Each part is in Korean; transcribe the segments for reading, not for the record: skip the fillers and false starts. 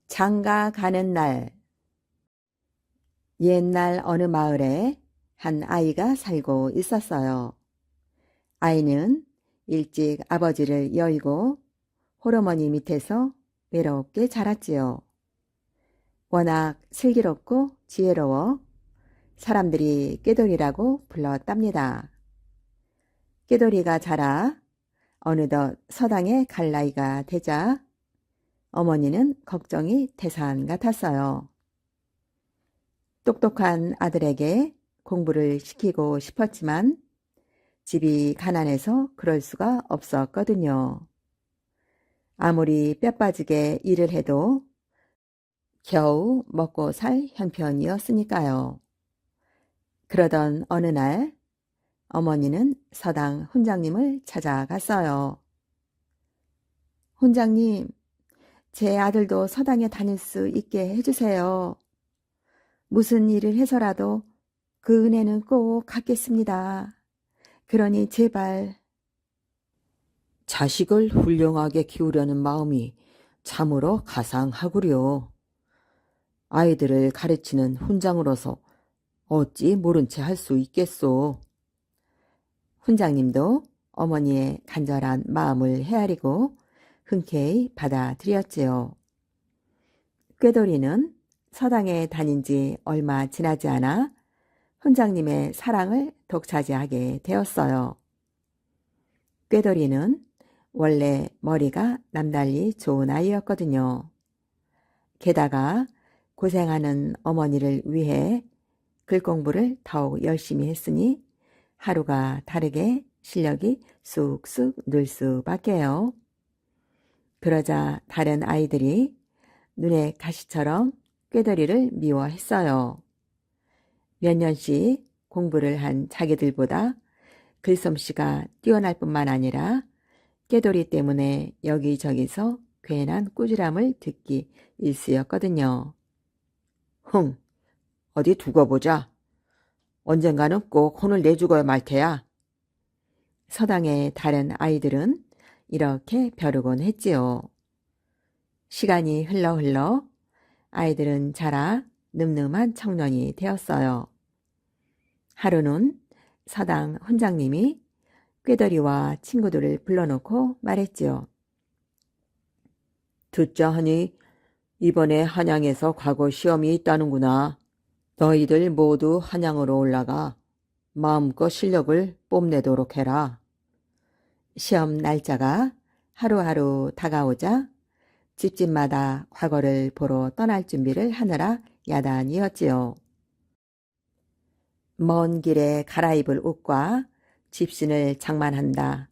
장가 가는 날. 옛날 어느 마을에 한 아이가 살고 있었어요. 아이는 일찍 아버지를 여의고 홀어머니 밑에서 외롭게 자랐지요. 워낙 슬기롭고 지혜로워 사람들이 꾀돌이라고 불렀답니다. 꾀돌이가 자라 어느덧 서당에 갈 나이가 되자 어머니는 걱정이 태산 같았어요. 똑똑한 아들에게 공부를 시키고 싶었지만 집이 가난해서 그럴 수가 없었거든요. 아무리 뼈 빠지게 일을 해도 겨우 먹고 살 형편이었으니까요. 그러던 어느 날 어머니는 서당 훈장님을 찾아갔어요. 훈장님, 제 아들도 서당에 다닐 수 있게 해주세요. 무슨 일을 해서라도 그 은혜는 꼭 갚겠습니다. 그러니 제발. 자식을 훌륭하게 키우려는 마음이 참으로 가상하구려. 아이들을 가르치는 훈장으로서 어찌 모른 채 할 수 있겠소. 훈장님도 어머니의 간절한 마음을 헤아리고 흔쾌히 받아들였지요. 꾀돌이는 서당에 다닌 지 얼마 지나지 않아 훈장님의 사랑을 독차지하게 되었어요. 꾀돌이는 원래 머리가 남달리 좋은 아이였거든요. 게다가 고생하는 어머니를 위해 글 공부를 더욱 열심히 했으니 하루가 다르게 실력이 쑥쑥 늘 수밖에요. 그러자 다른 아이들이 눈에 가시처럼 꾀돌이를 미워했어요. 몇 년씩 공부를 한 자기들보다 글솜씨가 뛰어날 뿐만 아니라 꾀돌이 때문에 여기저기서 괜한 꾸지람을 듣기 일쑤였거든요. 흥, 어디 두고 보자. 언젠가는 꼭 혼을 내주고야 말 테야. 서당의 다른 아이들은 이렇게 벼르곤 했지요. 시간이 흘러 아이들은 자라 늠름한 청년이 되었어요. 하루는 서당 훈장님이 꾀돌이와 친구들을 불러놓고 말했지요. 듣자 하니 이번에 한양에서 과거 시험이 있다는구나. 너희들 모두 한양으로 올라가 마음껏 실력을 뽐내도록 해라. 시험 날짜가 하루하루 다가오자 집집마다 과거를 보러 떠날 준비를 하느라 야단이었지요. 먼 길에 갈아입을 옷과 집신을 장만한다.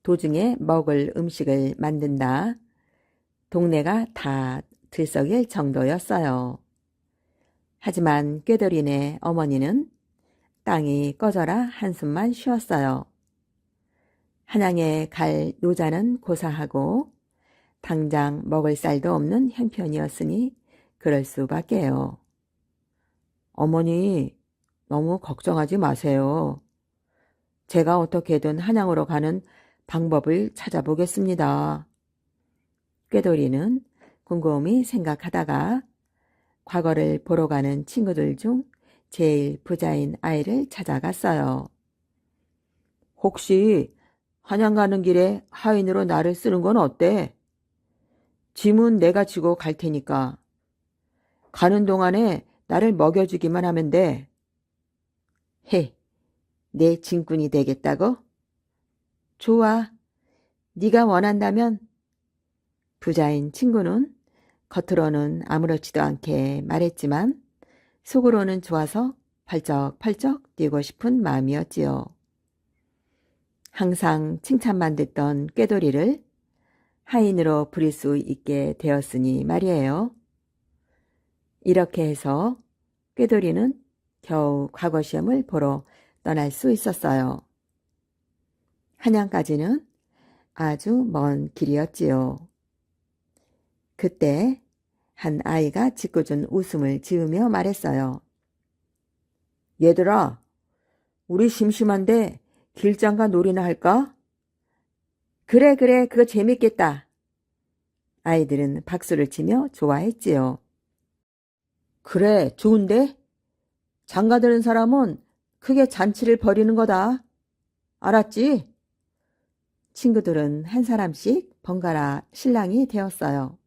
도중에 먹을 음식을 만든다. 동네가 다 들썩일 정도였어요. 하지만 꾀돌이네 어머니는 땅이 꺼져라 한숨만 쉬었어요. 한양에 갈 노자는 고사하고 당장 먹을 쌀도 없는 형편이었으니 그럴 수밖에요. 어머니, 너무 걱정하지 마세요. 제가 어떻게든 한양으로 가는 방법을 찾아보겠습니다. 꾀돌이는 곰곰이 생각하다가 과거를 보러 가는 친구들 중 제일 부자인 아이를 찾아갔어요. 혹시 한양 가는 길에 하인으로 나를 쓰는 건 어때? 짐은 내가 지고 갈 테니까. 가는 동안에 나를 먹여주기만 하면 돼. 헤, 내 짐꾼이 되겠다고? 좋아, 네가 원한다면. 부자인 친구는 겉으로는 아무렇지도 않게 말했지만 속으로는 좋아서 펄쩍펄쩍 뛰고 싶은 마음이었지요. 항상 칭찬만 듣던 꾀돌이를 하인으로 부릴 수 있게 되었으니 말이에요. 이렇게 해서 꾀돌이는 겨우 과거 시험을 보러 떠날 수 있었어요. 한양까지는 아주 먼 길이었지요. 그때 한 아이가 짓궂은 웃음을 지으며 말했어요. 얘들아, 우리 심심한데 길장가 놀이나 할까? 그래, 그거 재밌겠다. 아이들은 박수를 치며 좋아했지요. 그래, 좋은데? 장가드는 사람은 크게 잔치를 벌이는 거다. 알았지? 친구들은 한 사람씩 번갈아 신랑이 되었어요.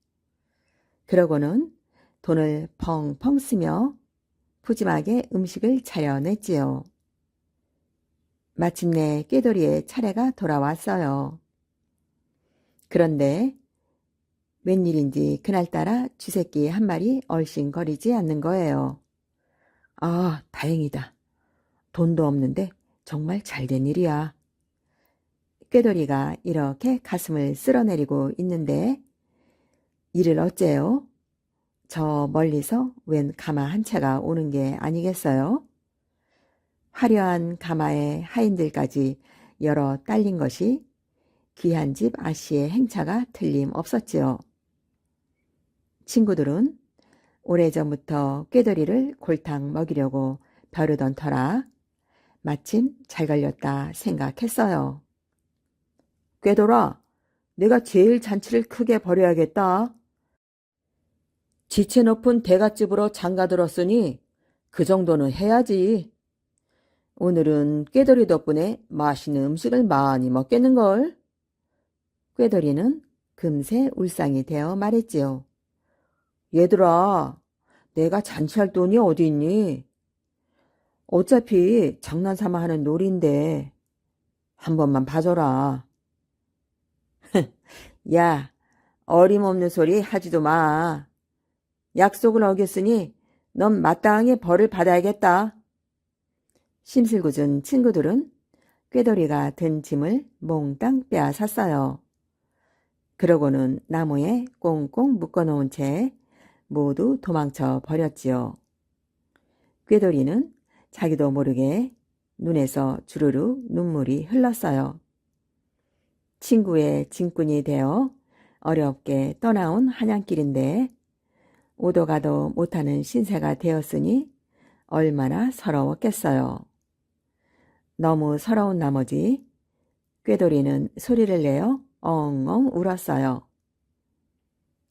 그러고는 돈을 펑펑 쓰며 푸짐하게 음식을 차려냈지요. 마침내 꾀돌이의 차례가 돌아왔어요. 그런데 웬일인지 그날따라 쥐새끼 한 마리 얼씬거리지 않는 거예요. 아, 다행이다. 돈도 없는데 정말 잘된 일이야. 꾀돌이가 이렇게 가슴을 쓸어내리고 있는데 이를 어째요? 저 멀리서 웬 가마 한 채가 오는 게 아니겠어요? 화려한 가마에 하인들까지 여러 딸린 것이 귀한 집 아씨의 행차가 틀림없었지요. 친구들은 오래전부터 꾀돌이를 골탕 먹이려고 벼르던 터라 마침 잘 걸렸다 생각했어요. 꾀돌아, 내가 제일 잔치를 크게 벌여야겠다. 지체 높은 대갓집으로 장가들었으니 그 정도는 해야지. 오늘은 꾀돌이 덕분에 맛있는 음식을 많이 먹겠는걸. 꾀돌이는 금세 울상이 되어 말했지요. 얘들아, 내가 잔치할 돈이 어디 있니? 어차피 장난삼아 하는 놀이인데 한 번만 봐줘라. 야, 어림없는 소리 하지도 마. 약속을 어겼으니 넌 마땅하게 벌을 받아야겠다. 심술궂은 친구들은 꾀돌이가 든 짐을 몽땅 빼앗았어요. 그러고는 나무에 꽁꽁 묶어놓은 채 모두 도망쳐 버렸지요. 꾀돌이는 자기도 모르게 눈에서 주르륵 눈물이 흘렀어요. 친구의 짐꾼이 되어 어렵게 떠나온 한양길인데 오도 가도 못하는 신세가 되었으니 얼마나 서러웠겠어요. 너무 서러운 나머지 꾀돌이는 소리를 내어 엉엉 울었어요.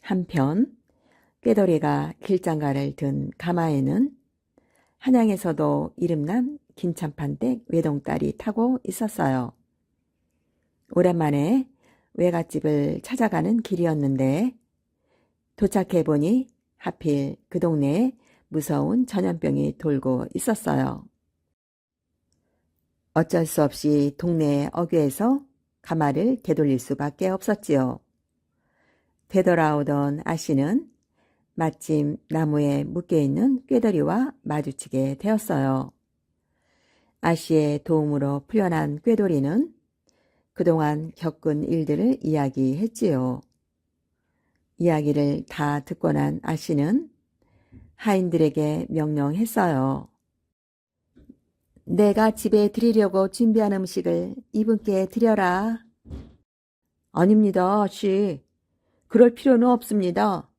한편 꾀돌이가 길장가를 든 가마에는 한양에서도 이름난 김참판댁 외동딸이 타고 있었어요. 오랜만에 외갓집을 찾아가는 길이었는데 도착해보니 하필 그 동네에 무서운 전염병이 돌고 있었어요. 어쩔 수 없이 동네 어귀에서 가마를 되돌릴 수밖에 없었지요. 되돌아오던 아씨는 마침 나무에 묶여있는 꾀돌이와 마주치게 되었어요. 아씨의 도움으로 풀려난 꾀돌이는 그동안 겪은 일들을 이야기했지요. 이야기를 다 듣고 난 아씨는 하인들에게 명령했어요. 내가 집에 드리려고 준비한 음식을 이분께 드려라. 아닙니다, 아씨. 그럴 필요는 없습니다.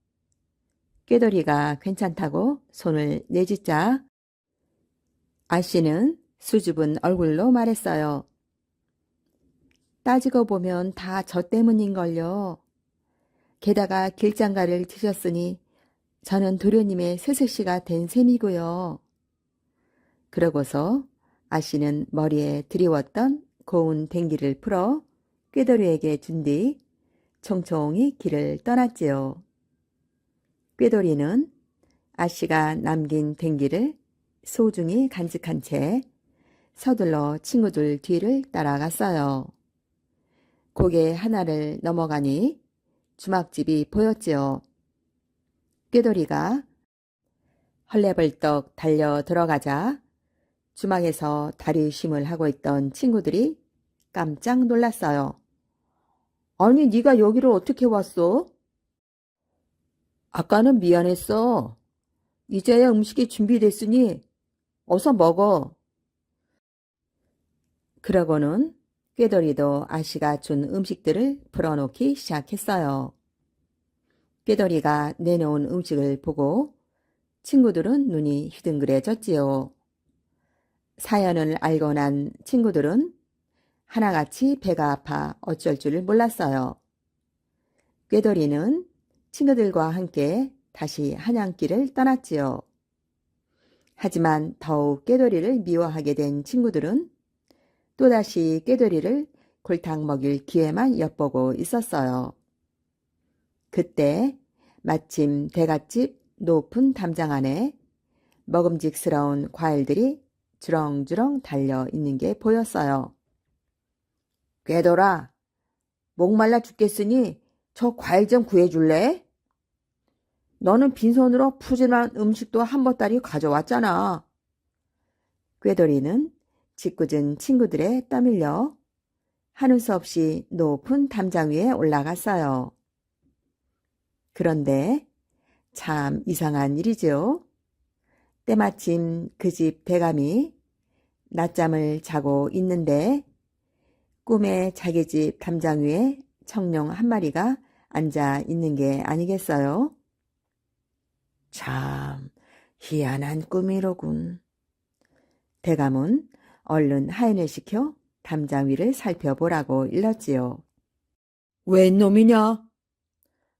꾀돌이가 괜찮다고 손을 내짓자 아씨는 수줍은 얼굴로 말했어요. 따지고 보면 다 저 때문인걸요. 게다가 길장가를 드셨으니 저는 도련님의 스스씨가 된 셈이고요. 그러고서 아씨는 머리에 드리웠던 고운 댕기를 풀어 꾀돌이에게 준 뒤 총총히 길을 떠났지요. 꾀돌이는 아씨가 남긴 댕기를 소중히 간직한 채 서둘러 친구들 뒤를 따라갔어요. 고개 하나를 넘어가니 주막집이 보였지요. 꾀돌이가 헐레벌떡 달려 들어가자 주막에서 다리심을 하고 있던 친구들이 깜짝 놀랐어요. 아니, 네가 여기를 어떻게 왔어? 아까는 미안했어. 이제야 음식이 준비됐으니 어서 먹어. 그러고는 꾀돌이도 아씨가 준 음식들을 풀어놓기 시작했어요. 꾀돌이가 내놓은 음식을 보고 친구들은 눈이 휘둥그레졌지요. 사연을 알고 난 친구들은 하나같이 배가 아파 어쩔 줄 몰랐어요. 꾀돌이는 친구들과 함께 다시 한양길을 떠났지요. 하지만 더욱 꾀돌이를 미워하게 된 친구들은 또다시 꾀돌이를 골탕 먹일 기회만 엿보고 있었어요. 그때 마침 대갓집 높은 담장 안에 먹음직스러운 과일들이 주렁주렁 달려 있는 게 보였어요. 꾀돌아, 목말라 죽겠으니 저 과일 좀 구해줄래? 너는 빈손으로 푸짐한 음식도 한 보따리 가져왔잖아. 꾀돌이는 짓궂은 친구들에 떠밀려 하는 수 없이 높은 담장 위에 올라갔어요. 그런데 참 이상한 일이죠. 때마침 그 집 대감이 낮잠을 자고 있는데 꿈에 자기 집 담장 위에 청룡 한 마리가 앉아 있는 게 아니겠어요? 참 희한한 꿈이로군. 대감은 얼른 하인을 시켜 담장 위를 살펴보라고 일렀지요. 웬 놈이냐?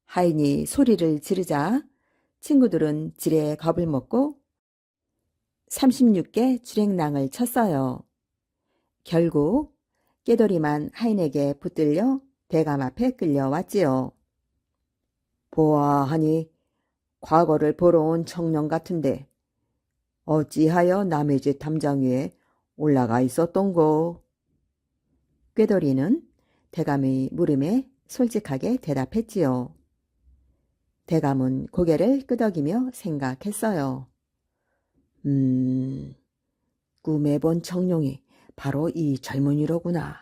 하인이 소리를 지르자 친구들은 지레 겁을 먹고 36개 주랭랑을 쳤어요. 결국 꾀돌이만 하인에게 붙들려 대감 앞에 끌려왔지요. 보아하니 과거를 보러 온 청년 같은데 어찌하여 남의 집 담장 위에 올라가 있었던고? 꾀돌이는 대감의 물음에 솔직하게 대답했지요. 대감은 고개를 끄덕이며 생각했어요. 꿈에 본 청룡이 바로 이 젊은이로구나.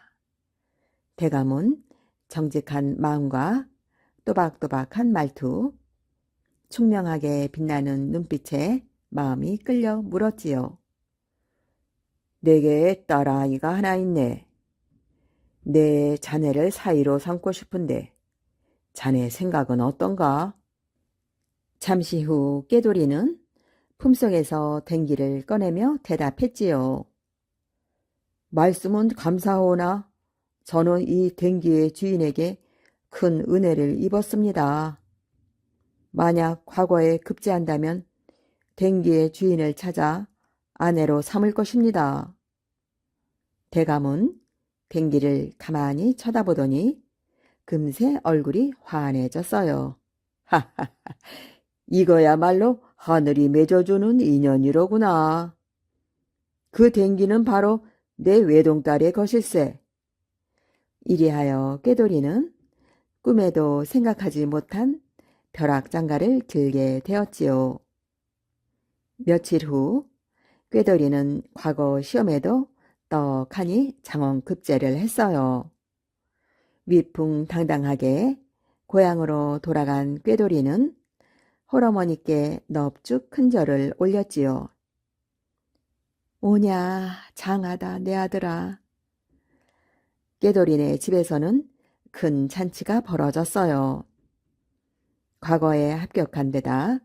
대감은 정직한 마음과 또박또박한 말투, 총명하게 빛나는 눈빛에 마음이 끌려 물었지요. 내게 딸아이가 하나 있네. 내 자네를 사이로 삼고 싶은데 자네 생각은 어떤가? 잠시 후 꾀돌이는 품속에서 댕기를 꺼내며 대답했지요. 말씀은 감사하오나 저는 이 댕기의 주인에게 큰 은혜를 입었습니다. 만약 과거에 급제한다면 댕기의 주인을 찾아 아내로 삼을 것입니다. 대감은 댕기를 가만히 쳐다보더니 금세 얼굴이 환해졌어요. 하하하, 이거야말로 하늘이 맺어주는 인연이로구나. 그 댕기는 바로 내 외동딸의 것일세. 이리하여 꾀돌이는 꿈에도 생각하지 못한 벼락장가를 들게 되었지요. 며칠 후 꾀돌이는 과거 시험에도 떡하니 장원급제를 했어요. 위풍당당하게 고향으로 돌아간 꾀돌이는 홀어머니께 넙죽 큰 절을 올렸지요. 오냐 장하다 내 아들아. 꾀돌이네 집에서는 큰 잔치가 벌어졌어요. 과거에 합격한 데다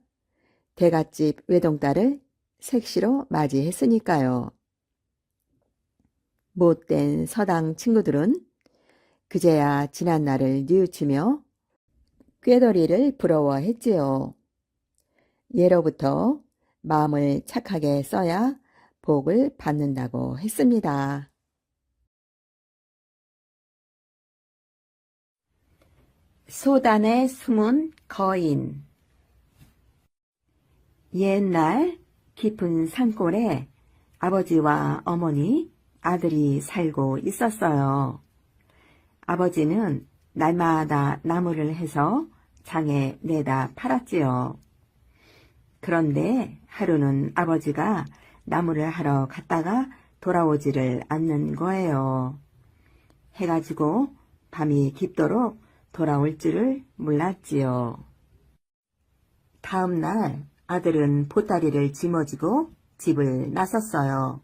대갓집 외동딸을 색시로 맞이했으니까요. 못된 서당 친구들은 그제야 지난 날을 뉘우치며 꾀돌이를 부러워했지요. 예로부터 마음을 착하게 써야 복을 받는다고 했습니다. 소단의 숨은 거인. 옛날 깊은 산골에 아버지와 어머니, 아들이 살고 있었어요. 아버지는 날마다 나무를 해서 장에 내다 팔았지요. 그런데 하루는 아버지가 나무를 하러 갔다가 돌아오지를 않는 거예요. 해가 지고 밤이 깊도록 돌아올 줄을 몰랐지요. 다음 날 아들은 보따리를 짊어지고 집을 나섰어요.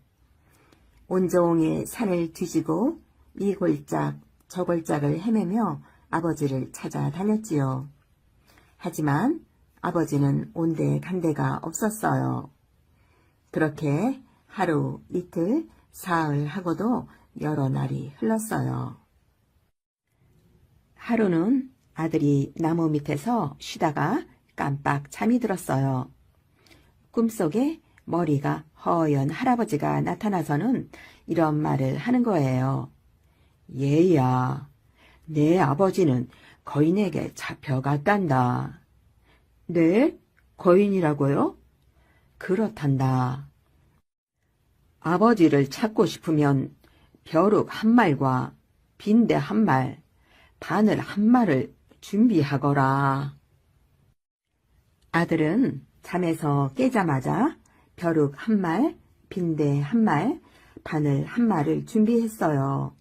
온종일 산을 뒤지고 이 골짝 저 골짝을 헤매며 아버지를 찾아다녔지요. 하지만 아버지는 온데 간데가 없었어요. 그렇게 하루, 이틀, 사흘 하고도 여러 날이 흘렀어요. 하루는 아들이 나무 밑에서 쉬다가 깜빡 잠이 들었어요. 꿈속에 머리가 허연 할아버지가 나타나서는 이런 말을 하는 거예요. 얘야, 내 아버지는 거인에게 잡혀갔단다. 네? 거인이라고요? 그렇단다. 아버지를 찾고 싶으면 벼룩 한 말과 빈대 한 말, 바늘 한 말을 준비하거라. 아들은 잠에서 깨자마자 벼룩 한 말, 빈대 한 말, 바늘 한 말을 준비했어요.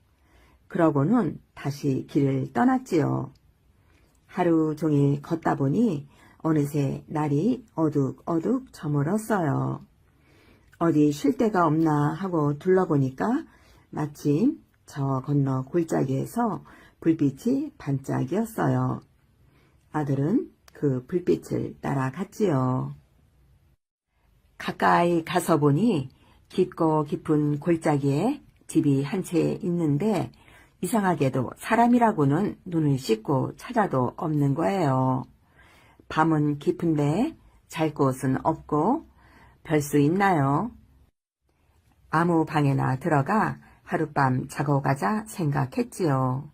그러고는 다시 길을 떠났지요. 하루 종일 걷다 보니 어느새 날이 어둑어둑 저물었어요. 어디 쉴 데가 없나 하고 둘러보니까 마침 저 건너 골짜기에서 불빛이 반짝이었어요. 아들은 그 불빛을 따라갔지요. 가까이 가서 보니 깊고 깊은 골짜기에 집이 한 채 있는데 이상하게도 사람이라고는 눈을 씻고 찾아도 없는 거예요. 밤은 깊은데 잘 곳은 없고 별 수 있나요? 아무 방에나 들어가 하룻밤 자고 가자 생각했지요.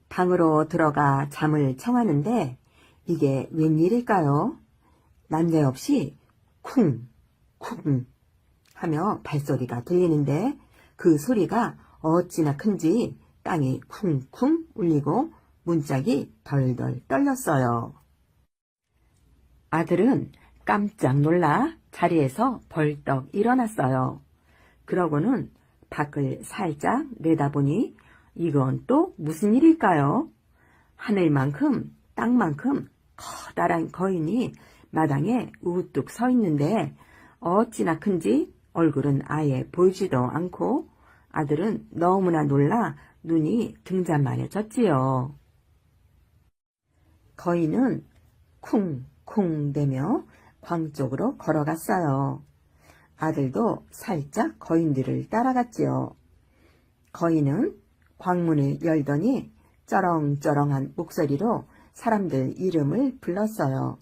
방으로 들어가 잠을 청하는데 이게 웬일일까요? 난데없이 쿵, 쿵 하며 발소리가 들리는데 그 소리가 어찌나 큰지 땅이 쿵쿵 울리고 문짝이 덜덜 떨렸어요. 아들은 깜짝 놀라 자리에서 벌떡 일어났어요. 그러고는 밖을 살짝 내다보니 이건 또 무슨 일일까요? 하늘만큼 땅만큼 커다란 거인이 마당에 우뚝 서 있는데 어찌나 큰지 얼굴은 아예 보이지도 않고 아들은 너무나 놀라 눈이 등잔만해졌지요. 거인은 쿵쿵 대며 광 쪽으로 걸어갔어요. 아들도 살짝 거인 뒤를 따라갔지요. 거인은 광문을 열더니 쩌렁쩌렁한 목소리로 사람들 이름을 불렀어요.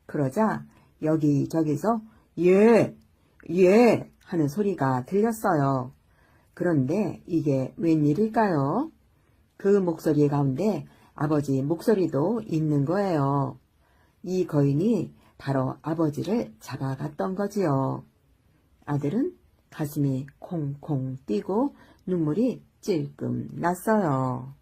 그러자 여기저기서 예, 예 하는 소리가 들렸어요. 그런데 이게 웬일일까요? 그 목소리 가운데 아버지 목소리도 있는 거예요. 이 거인이 바로 아버지를 잡아갔던 거지요. 아들은 가슴이 콩콩 뛰고 눈물이 찔끔 났어요.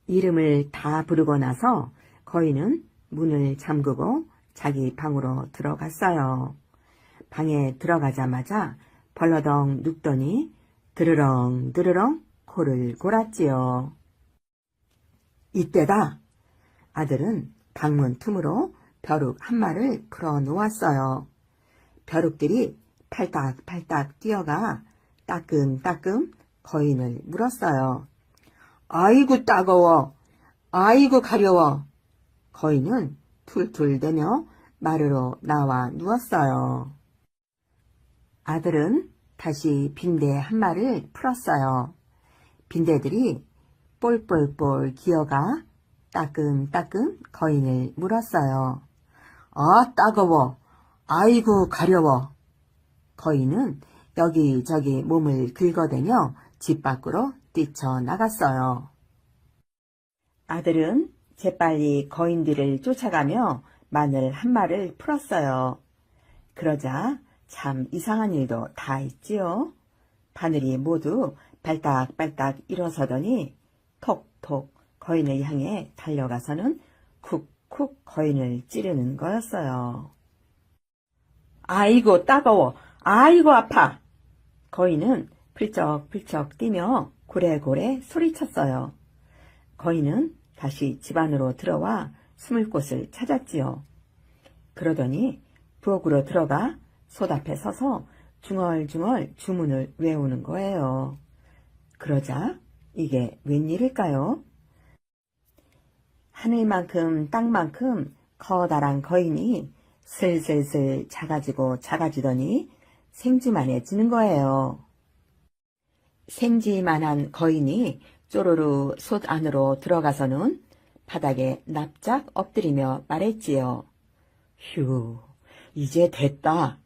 이름을 다 부르고 나서 거인은 문을 잠그고 자기 방으로 들어갔어요. 방에 들어가자마자 벌러덩 눕더니 드르렁 드르렁 코를 골았지요. 이때다. 아들은 방문 틈으로 벼룩 한 마를 풀어 놓았어요. 벼룩들이 팔딱팔딱 뛰어가 따끔따끔 거인을 물었어요. 아이고 따가워, 아이고 가려워. 거인은 툴툴대며 마루로 나와 누웠어요. 아들은 다시 빈대 한 마를 풀었어요. 빈대들이 볼볼볼 기어가 따끔따끔 거인을 물었어요. 아 따가워, 아이고 가려워. 거인은 여기저기 몸을 긁어대며 집 밖으로 뛰쳐나갔어요. 아들은 재빨리 거인 뒤를 쫓아가며 마늘 한 마를 풀었어요. 그러자 참 이상한 일도 다 있지요. 바늘이 모두 발딱발딱 일어서더니 톡톡 거인을 향해 달려가서는 쿡쿡 거인을 찌르는 거였어요. 아이고 따가워, 아이고 아파. 거인은 풀쩍풀쩍 뛰며 고래고래 소리쳤어요. 거인은 다시 집 안으로 들어와 숨을 곳을 찾았지요. 그러더니 부엌으로 들어가 솥 앞에 서서 중얼중얼 주문을 외우는 거예요. 그러자 이게 웬일일까요? 하늘만큼 땅만큼 커다란 거인이 슬슬슬 작아지더니 생쥐만해지는 거예요. 생쥐만한 거인이 쪼르르 솥 안으로 들어가서는 바닥에 납작 엎드리며 말했지요. 휴, 이제 됐다.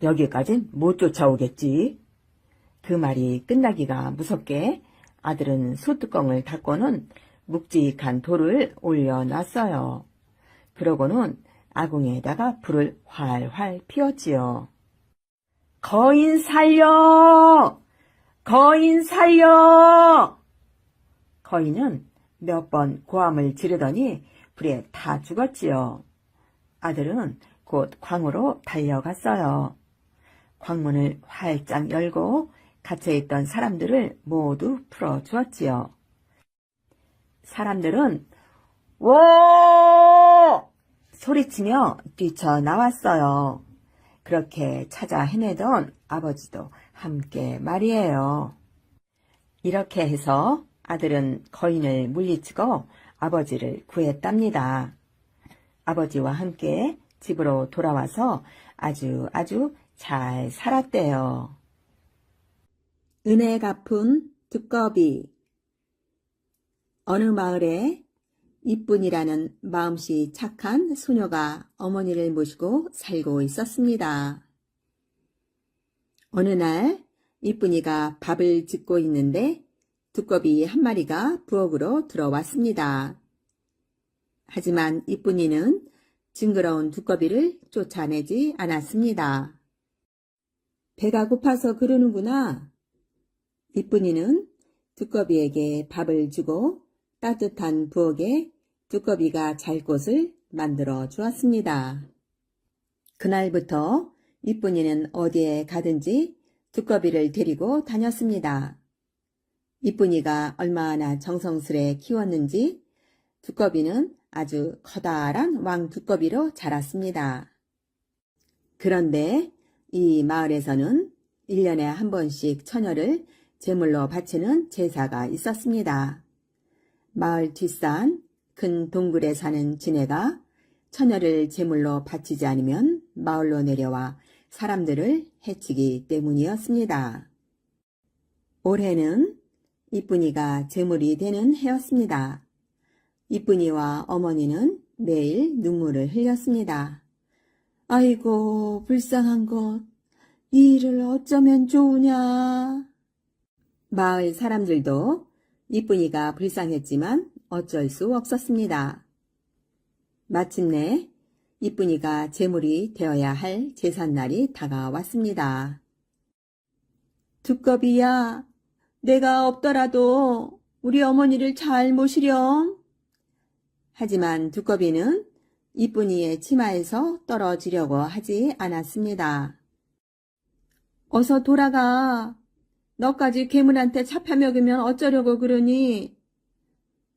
여기까진 못 쫓아오겠지. 그 말이 끝나기가 무섭게 아들은 솥뚜껑을 닫고는 묵직한 돌을 올려놨어요. 그러고는 아궁이에다가 불을 활활 피웠지요. 거인 살려! 거인 살려! 거인은 몇 번 고함을 지르더니 불에 타 죽었지요. 아들은 곧 광으로 달려갔어요. 광문을 활짝 열고 갇혀있던 사람들을 모두 풀어주었지요. 사람들은 워! 소리치며 뛰쳐나왔어요. 그렇게 찾아 헤매던 아버지도 함께 말이에요. 이렇게 해서 아들은 거인을 물리치고 아버지를 구했답니다. 아버지와 함께 집으로 돌아와서 아주 잘 살았대요. 은혜 갚은 두꺼비. 어느 마을에 이쁜이라는 마음씨 착한 소녀가 어머니를 모시고 살고 있었습니다. 어느 날 이쁜이가 밥을 짓고 있는데 두꺼비 한 마리가 부엌으로 들어왔습니다. 하지만 이쁜이는 징그러운 두꺼비를 쫓아내지 않았습니다. 배가 고파서 그러는구나. 이쁜이는 두꺼비에게 밥을 주고 따뜻한 부엌에 두꺼비가 잘 곳을 만들어 주었습니다. 그날부터 이쁜이는 어디에 가든지 두꺼비를 데리고 다녔습니다. 이쁜이가 얼마나 정성스레 키웠는지 두꺼비는 아주 커다란 왕두꺼비로 자랐습니다. 그런데 이 마을에서는 1년에 한 번씩 처녀를 제물로 바치는 제사가 있었습니다. 마을 뒷산 큰 동굴에 사는 지네가 처녀를 제물로 바치지 않으면 마을로 내려와 사람들을 해치기 때문이었습니다. 올해는 이쁜이가 제물이 되는 해였습니다. 이쁜이와 어머니는 매일 눈물을 흘렸습니다. 아이고, 불쌍한 것, 이 일을 어쩌면 좋으냐. 마을 사람들도 이쁜이가 불쌍했지만 어쩔 수 없었습니다. 마침내 이쁜이가 제물이 되어야 할 제삿날이 다가왔습니다. 두꺼비야, 내가 없더라도 우리 어머니를 잘 모시렴. 하지만 두꺼비는 이쁜이의 치마에서 떨어지려고 하지 않았습니다. 어서 돌아가. 너까지 괴물한테 잡혀 먹으면 어쩌려고 그러니?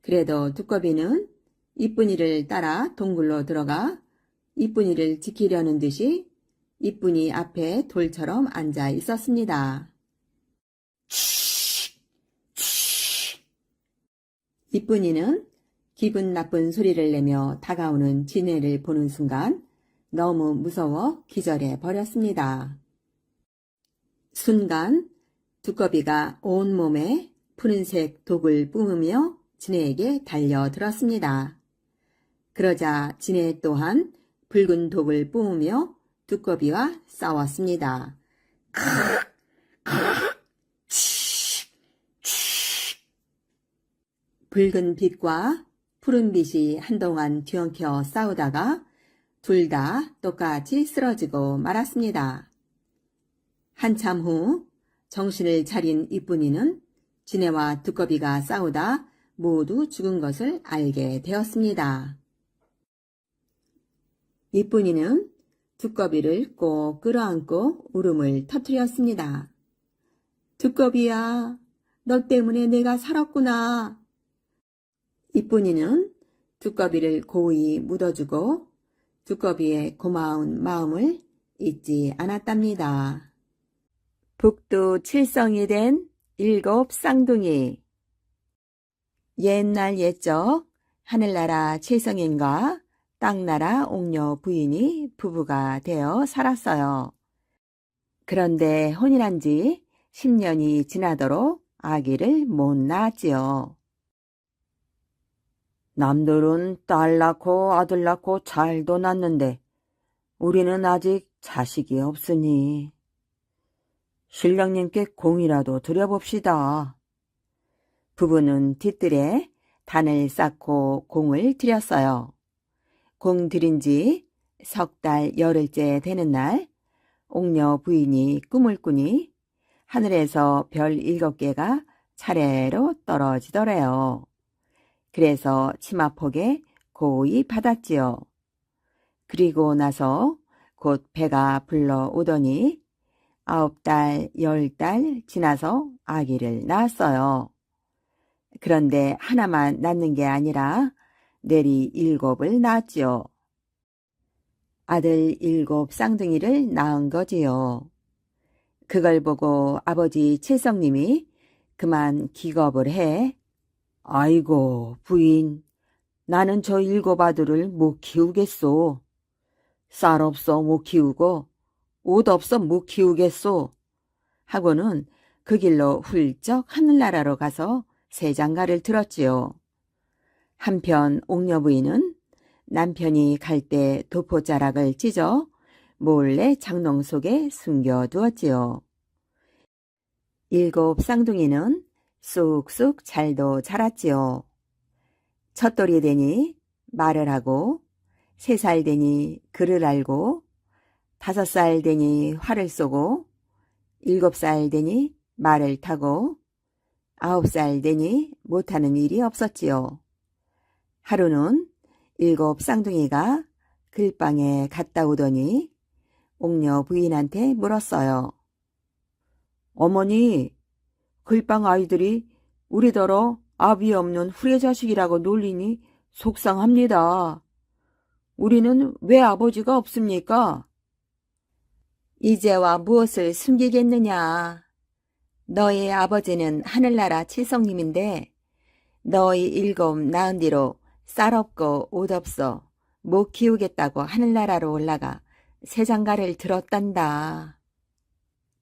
그래도 두꺼비는 이쁜이를 따라 동굴로 들어가 이쁜이를 지키려는 듯이 이쁜이 앞에 돌처럼 앉아 있었습니다. 이쁜이는 기분 나쁜 소리를 내며 다가오는 지네를 보는 순간 너무 무서워 기절해 버렸습니다. 순간 두꺼비가 온몸에 푸른색 독을 뿜으며 지네에게 달려들었습니다. 그러자 지네 또한 붉은 독을 뿜으며 두꺼비와 싸웠습니다. 붉은 빛과 푸른 빛이 한동안 뒤엉켜 싸우다가 둘 다 똑같이 쓰러지고 말았습니다. 한참 후 정신을 차린 이쁜이는 지네와 두꺼비가 싸우다 모두 죽은 것을 알게 되었습니다. 이쁜이는 두꺼비를 꼭 끌어안고 울음을 터뜨렸습니다. 두꺼비야, 너 때문에 내가 살았구나. 이쁜이는 두꺼비를 고이 묻어주고 두꺼비의 고마운 마음을 잊지 않았답니다. 북두 칠성이 된 7 쌍둥이. 옛날 옛적 하늘나라 칠성인과 땅나라 옥녀 부인이 부부가 되어 살았어요. 그런데 혼인한 지 10년이 지나도록 아기를 못 낳았지요. 남들은 딸 낳고 아들 낳고 잘도 낳는데 우리는 아직 자식이 없으니 신랑님께 공이라도 드려봅시다. 부부는 뒤뜰에 단을 쌓고 공을 들였어요. 공 들인 지 석 달 열흘째 되는 날 옥녀 부인이 꿈을 꾸니 하늘에서 별 7개가 차례로 떨어지더래요. 그래서 치마폭에 고이 받았지요. 그리고 나서 곧 배가 불러오더니 9달, 10달 지나서 아기를 낳았어요. 그런데 하나만 낳는 게 아니라 내리 7을 낳았지요. 아들 7 쌍둥이를 낳은 거지요. 그걸 보고 아버지 칠성님이 그만 기겁을 해. 아이고 부인, 나는 저 7 아들을 못 키우겠소. 쌀 없어 못 키우고 옷 없어 못 키우겠소. 하고는 그 길로 훌쩍 하늘나라로 가서 새장가를 들었지요. 한편 옥녀 부인은 남편이 갈 때 도포자락을 찢어 몰래 장롱 속에 숨겨두었지요. 7 쌍둥이는 쑥쑥 잘도 자랐지요. 첫돌이 되니 말을 하고 3살 되니 글을 알고 5살 되니 활을 쏘고 7살 되니 말을 타고 9살 되니 못하는 일이 없었지요. 하루는 7 쌍둥이가 글방에 갔다 오더니 옥녀 부인한테 물었어요. 어머니, 글방 아이들이 우리더러 아비 없는 후레자식이라고 놀리니 속상합니다. 우리는 왜 아버지가 없습니까? 이제와 무엇을 숨기겠느냐. 너희 아버지는 하늘나라 칠성님인데 너희 7 낳은 뒤로 쌀 없고 옷 없어 못 키우겠다고 하늘나라로 올라가 새장가를 들었단다.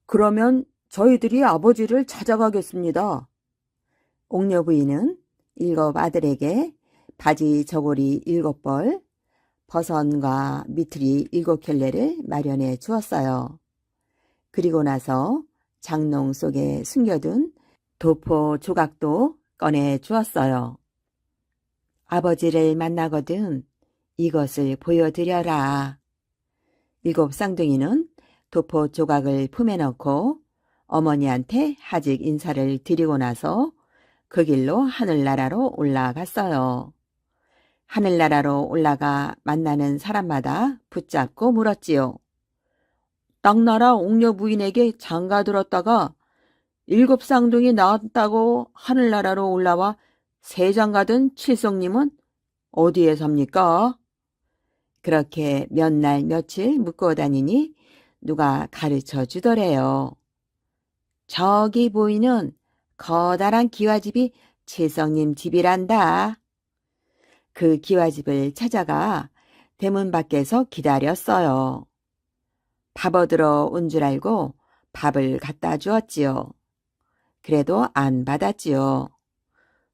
그러면 저희들이 아버지를 찾아가겠습니다. 옥녀 부인은 7 아들에게 바지 저고리 7벌, 버선과 미트리 7켤레를 마련해 주었어요. 그리고 나서 장롱 속에 숨겨둔 도포 조각도 꺼내 주었어요. 아버지를 만나거든 이것을 보여드려라. 7 쌍둥이는 도포 조각을 품에 넣고 어머니한테 하직 인사를 드리고 나서 그 길로 하늘나라로 올라갔어요. 하늘나라로 올라가 만나는 사람마다 붙잡고 물었지요. 땅나라 옥녀 부인에게 장가 들었다가 7 쌍둥이 낳았다고 하늘나라로 올라와 새장가 든 칠성님은 어디에 삽니까? 그렇게 몇 날 며칠 묵고 다니니 누가 가르쳐 주더래요. 저기 보이는 커다란 기와집이 칠성님 집이란다. 그 기와집을 찾아가 대문 밖에서 기다렸어요. 밥 얻으러 온 줄 알고 밥을 갖다 주었지요. 그래도 안 받았지요.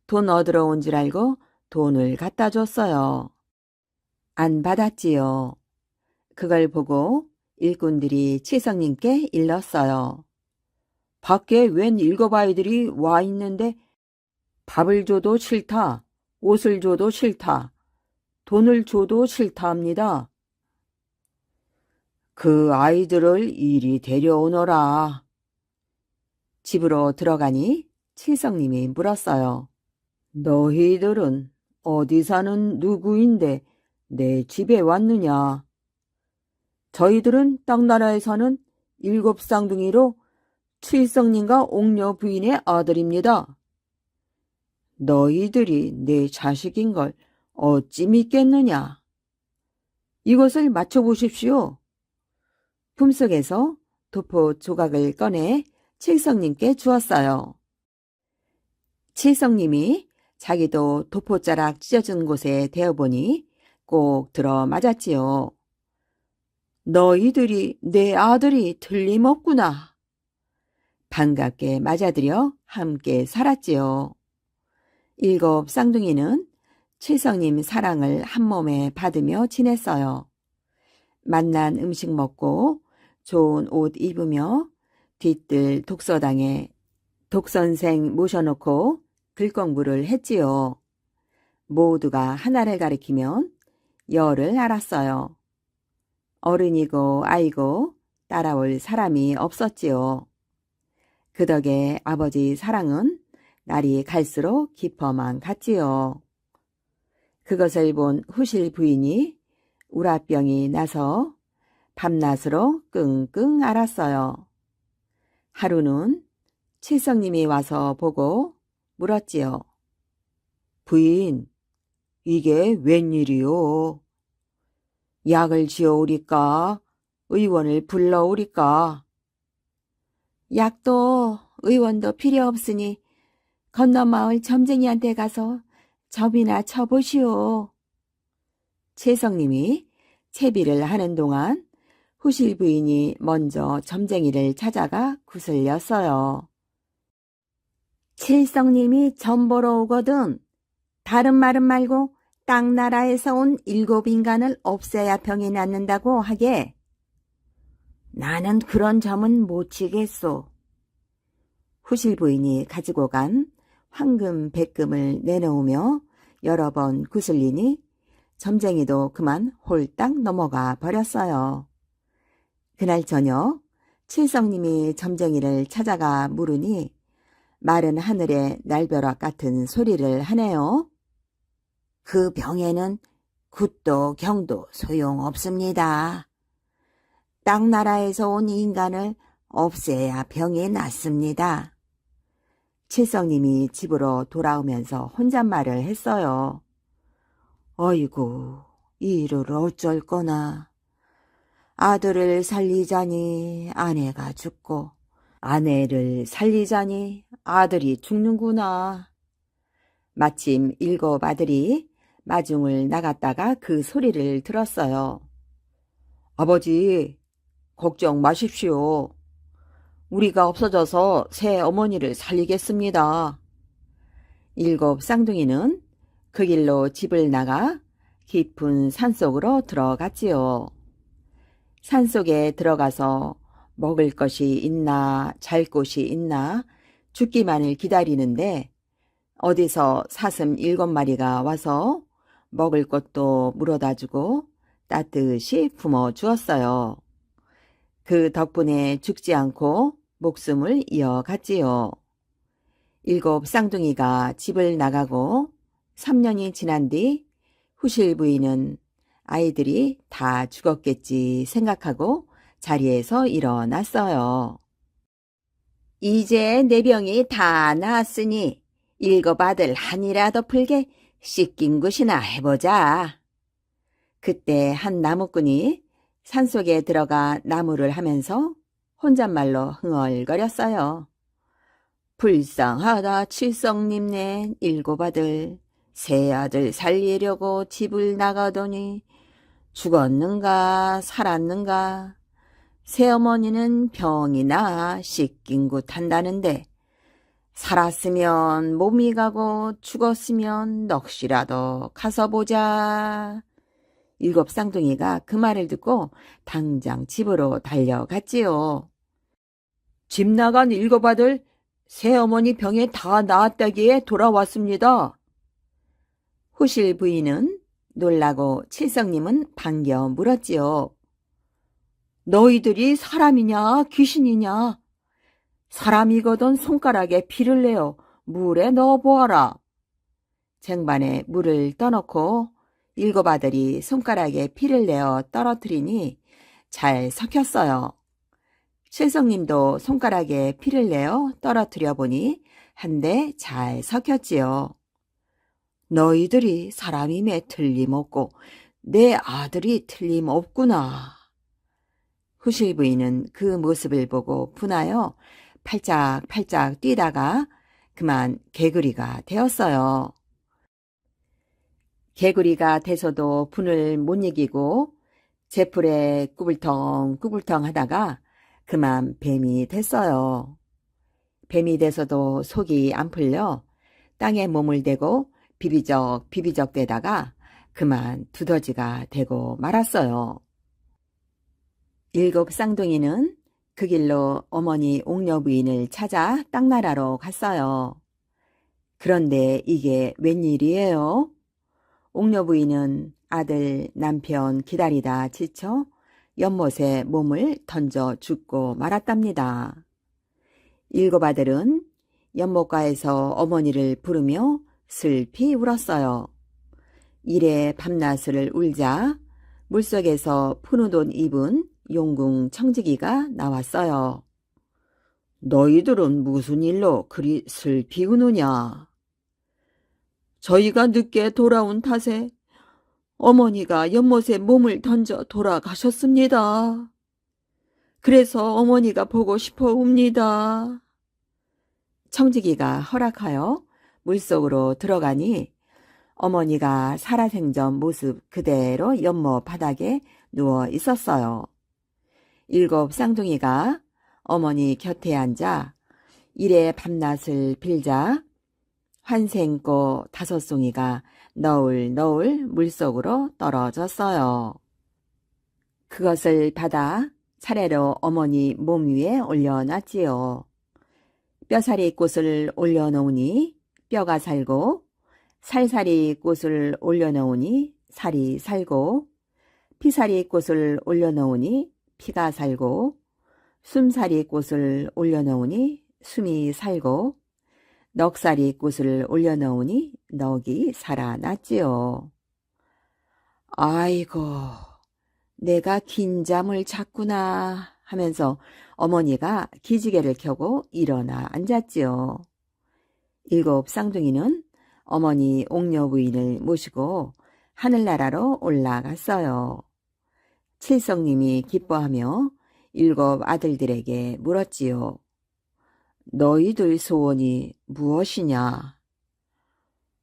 돈 얻으러 온 줄 알고 돈을 갖다 줬어요. 안 받았지요. 그걸 보고 일꾼들이 칠성님께 일렀어요. 밖에 웬 7 아이들이 와 있는데 밥을 줘도 싫다, 옷을 줘도 싫다, 돈을 줘도 싫다 합니다. 그 아이들을 이리 데려오너라. 집으로 들어가니 칠성님이 물었어요. 너희들은 어디 사는 누구인데 내 집에 왔느냐? 저희들은 땅나라에 사는 7 쌍둥이로 칠성님과 옥녀 부인의 아들입니다. 너희들이 내 자식인 걸 어찌 믿겠느냐? 이것을 맞춰보십시오. 품속에서 도포 조각을 꺼내 칠성님께 주었어요. 칠성님이 자기도 도포자락 찢어진 곳에 대어보니 꼭 들어맞았지요. 너희들이 내 아들이 틀림없구나. 반갑게 맞아들여 함께 살았지요. 7 쌍둥이는 칠성님 사랑을 한 몸에 받으며 지냈어요. 맛난 음식 먹고 좋은 옷 입으며 뒤뜰 독서당에 독선생 모셔놓고 글 공부를 했지요. 모두가 하나를 가리키면 열을 알았어요. 어른이고 아이고 따라올 사람이 없었지요. 그 덕에 아버지 사랑은 날이 갈수록 깊어만 갔지요. 그것을 본 후실 부인이 우라병이 나서 밤낮으로 끙끙 앓았어요. 하루는 칠성님이 와서 보고 물었지요. 부인, 이게 웬일이요? 약을 지어오리까? 의원을 불러오리까? 약도 의원도 필요 없으니 건너마을 점쟁이한테 가서 접이나 쳐보시오. 칠성님이 채비를 하는 동안 후실 부인이 먼저 점쟁이를 찾아가 구슬렸어요. 칠성님이 점 보러 오거든. 다른 말은 말고 땅나라에서 온 7인간을 없애야 병이 낫는다고 하게. 나는 그런 점은 못 치겠소. 후실 부인이 가지고 간 황금 백금을 내놓으며 여러 번 구슬리니 점쟁이도 그만 홀딱 넘어가 버렸어요. 그날 저녁 칠성님이 점쟁이를 찾아가 물으니 마른 하늘에 날벼락 같은 소리를 하네요. 그 병에는 굿도 경도 소용없습니다. 땅나라에서 온 인간을 없애야 병이 낫습니다. 칠성님이 집으로 돌아오면서 혼잣말을 했어요. 어이구, 이 일을 어쩔 거나. 아들을 살리자니 아내가 죽고 아내를 살리자니 아들이 죽는구나. 마침 7 아들이 마중을 나갔다가 그 소리를 들었어요. 아버지, 걱정 마십시오. 우리가 없어져서 새 어머니를 살리겠습니다. 7 쌍둥이는 그 길로 집을 나가 깊은 산속으로 들어갔지요. 산속에 들어가서 먹을 것이 있나 잘 곳이 있나 죽기만을 기다리는데 어디서 사슴 7마리가 와서 먹을 것도 물어다 주고 따뜻이 품어주었어요. 그 덕분에 죽지 않고 목숨을 이어갔지요. 7 쌍둥이가 집을 나가고 3년이 지난 뒤 후실 부인은 아이들이 다 죽었겠지 생각하고 자리에서 일어났어요. 이제 내 병이 다 나았으니 7 아들 한이라도 풀게 씻긴 굿이나 해보자. 그때 한 나무꾼이 산속에 들어가 나무를 하면서 혼잣말로 흥얼거렸어요. 불쌍하다 칠성님네 7 아들, 새 아들 살리려고 집을 나가더니 죽었는가 살았는가. 새어머니는 병이 나 씻긴 굿 한다는데 살았으면 몸이 가고 죽었으면 넋이라도 가서 보자. 7 쌍둥이가 그 말을 듣고 당장 집으로 달려갔지요. 집 나간 7 아들, 새어머니 병에 다 나았다기에 돌아왔습니다. 후실 부인은 놀라고 칠성님은 반겨 물었지요. 너희들이 사람이냐 귀신이냐? 사람이거든 손가락에 피를 내어 물에 넣어보아라. 쟁반에 물을 떠넣고 7 아들이 손가락에 피를 내어 떨어뜨리니 잘 섞였어요. 칠성님도 손가락에 피를 내어 떨어뜨려 보니 한데 잘 섞였지요. 너희들이 사람임에 틀림없고 내 아들이 틀림없구나. 후실 부인은 그 모습을 보고 분하여 팔짝팔짝 뛰다가 그만 개구리가 되었어요. 개구리가 돼서도 분을 못 이기고 제풀에 꾸불텅꾸불텅 하다가 그만 뱀이 됐어요. 뱀이 돼서도 속이 안 풀려 땅에 몸을 대고 비비적 되다가 그만 두더지가 되고 말았어요. 7 쌍둥이는 그 길로 어머니 옥녀 부인을 찾아 땅나라로 갔어요. 그런데 이게 웬일이에요? 옥녀 부인은 아들, 남편 기다리다 지쳐 연못에 몸을 던져 죽고 말았답니다. 7 아들은 연못가에서 어머니를 부르며 슬피 울었어요. 이래 밤낮을 울자 물속에서 푸른 옷 입은 용궁 청지기가 나왔어요. 너희들은 무슨 일로 그리 슬피 우느냐? 저희가 늦게 돌아온 탓에 어머니가 연못에 몸을 던져 돌아가셨습니다. 그래서 어머니가 보고 싶어 옵니다. 청지기가 허락하여 물속으로 들어가니 어머니가 살아생전 모습 그대로 연못 바닥에 누워 있었어요. 7 쌍둥이가 어머니 곁에 앉아 이래 밤낮을 빌자 환생꽃 5 송이가 너울너울 물속으로 떨어졌어요. 그것을 받아 차례로 어머니 몸 위에 올려놨지요. 뼈사리 꽃을 올려놓으니 뼈가 살고 살사리 꽃을 올려놓으니 살이 살고 피사리 꽃을 올려놓으니 피가 살고 숨사리 꽃을 올려놓으니 숨이 살고 넉사리 꽃을 올려놓으니 넉이 살아났지요. 아이고, 내가 긴 잠을 잤구나 하면서 어머니가 기지개를 켜고 일어나 앉았지요. 7 쌍둥이는 어머니 옥녀 부인을 모시고 하늘나라로 올라갔어요. 칠성님이 기뻐하며 7 아들들에게 물었지요. 너희들 소원이 무엇이냐?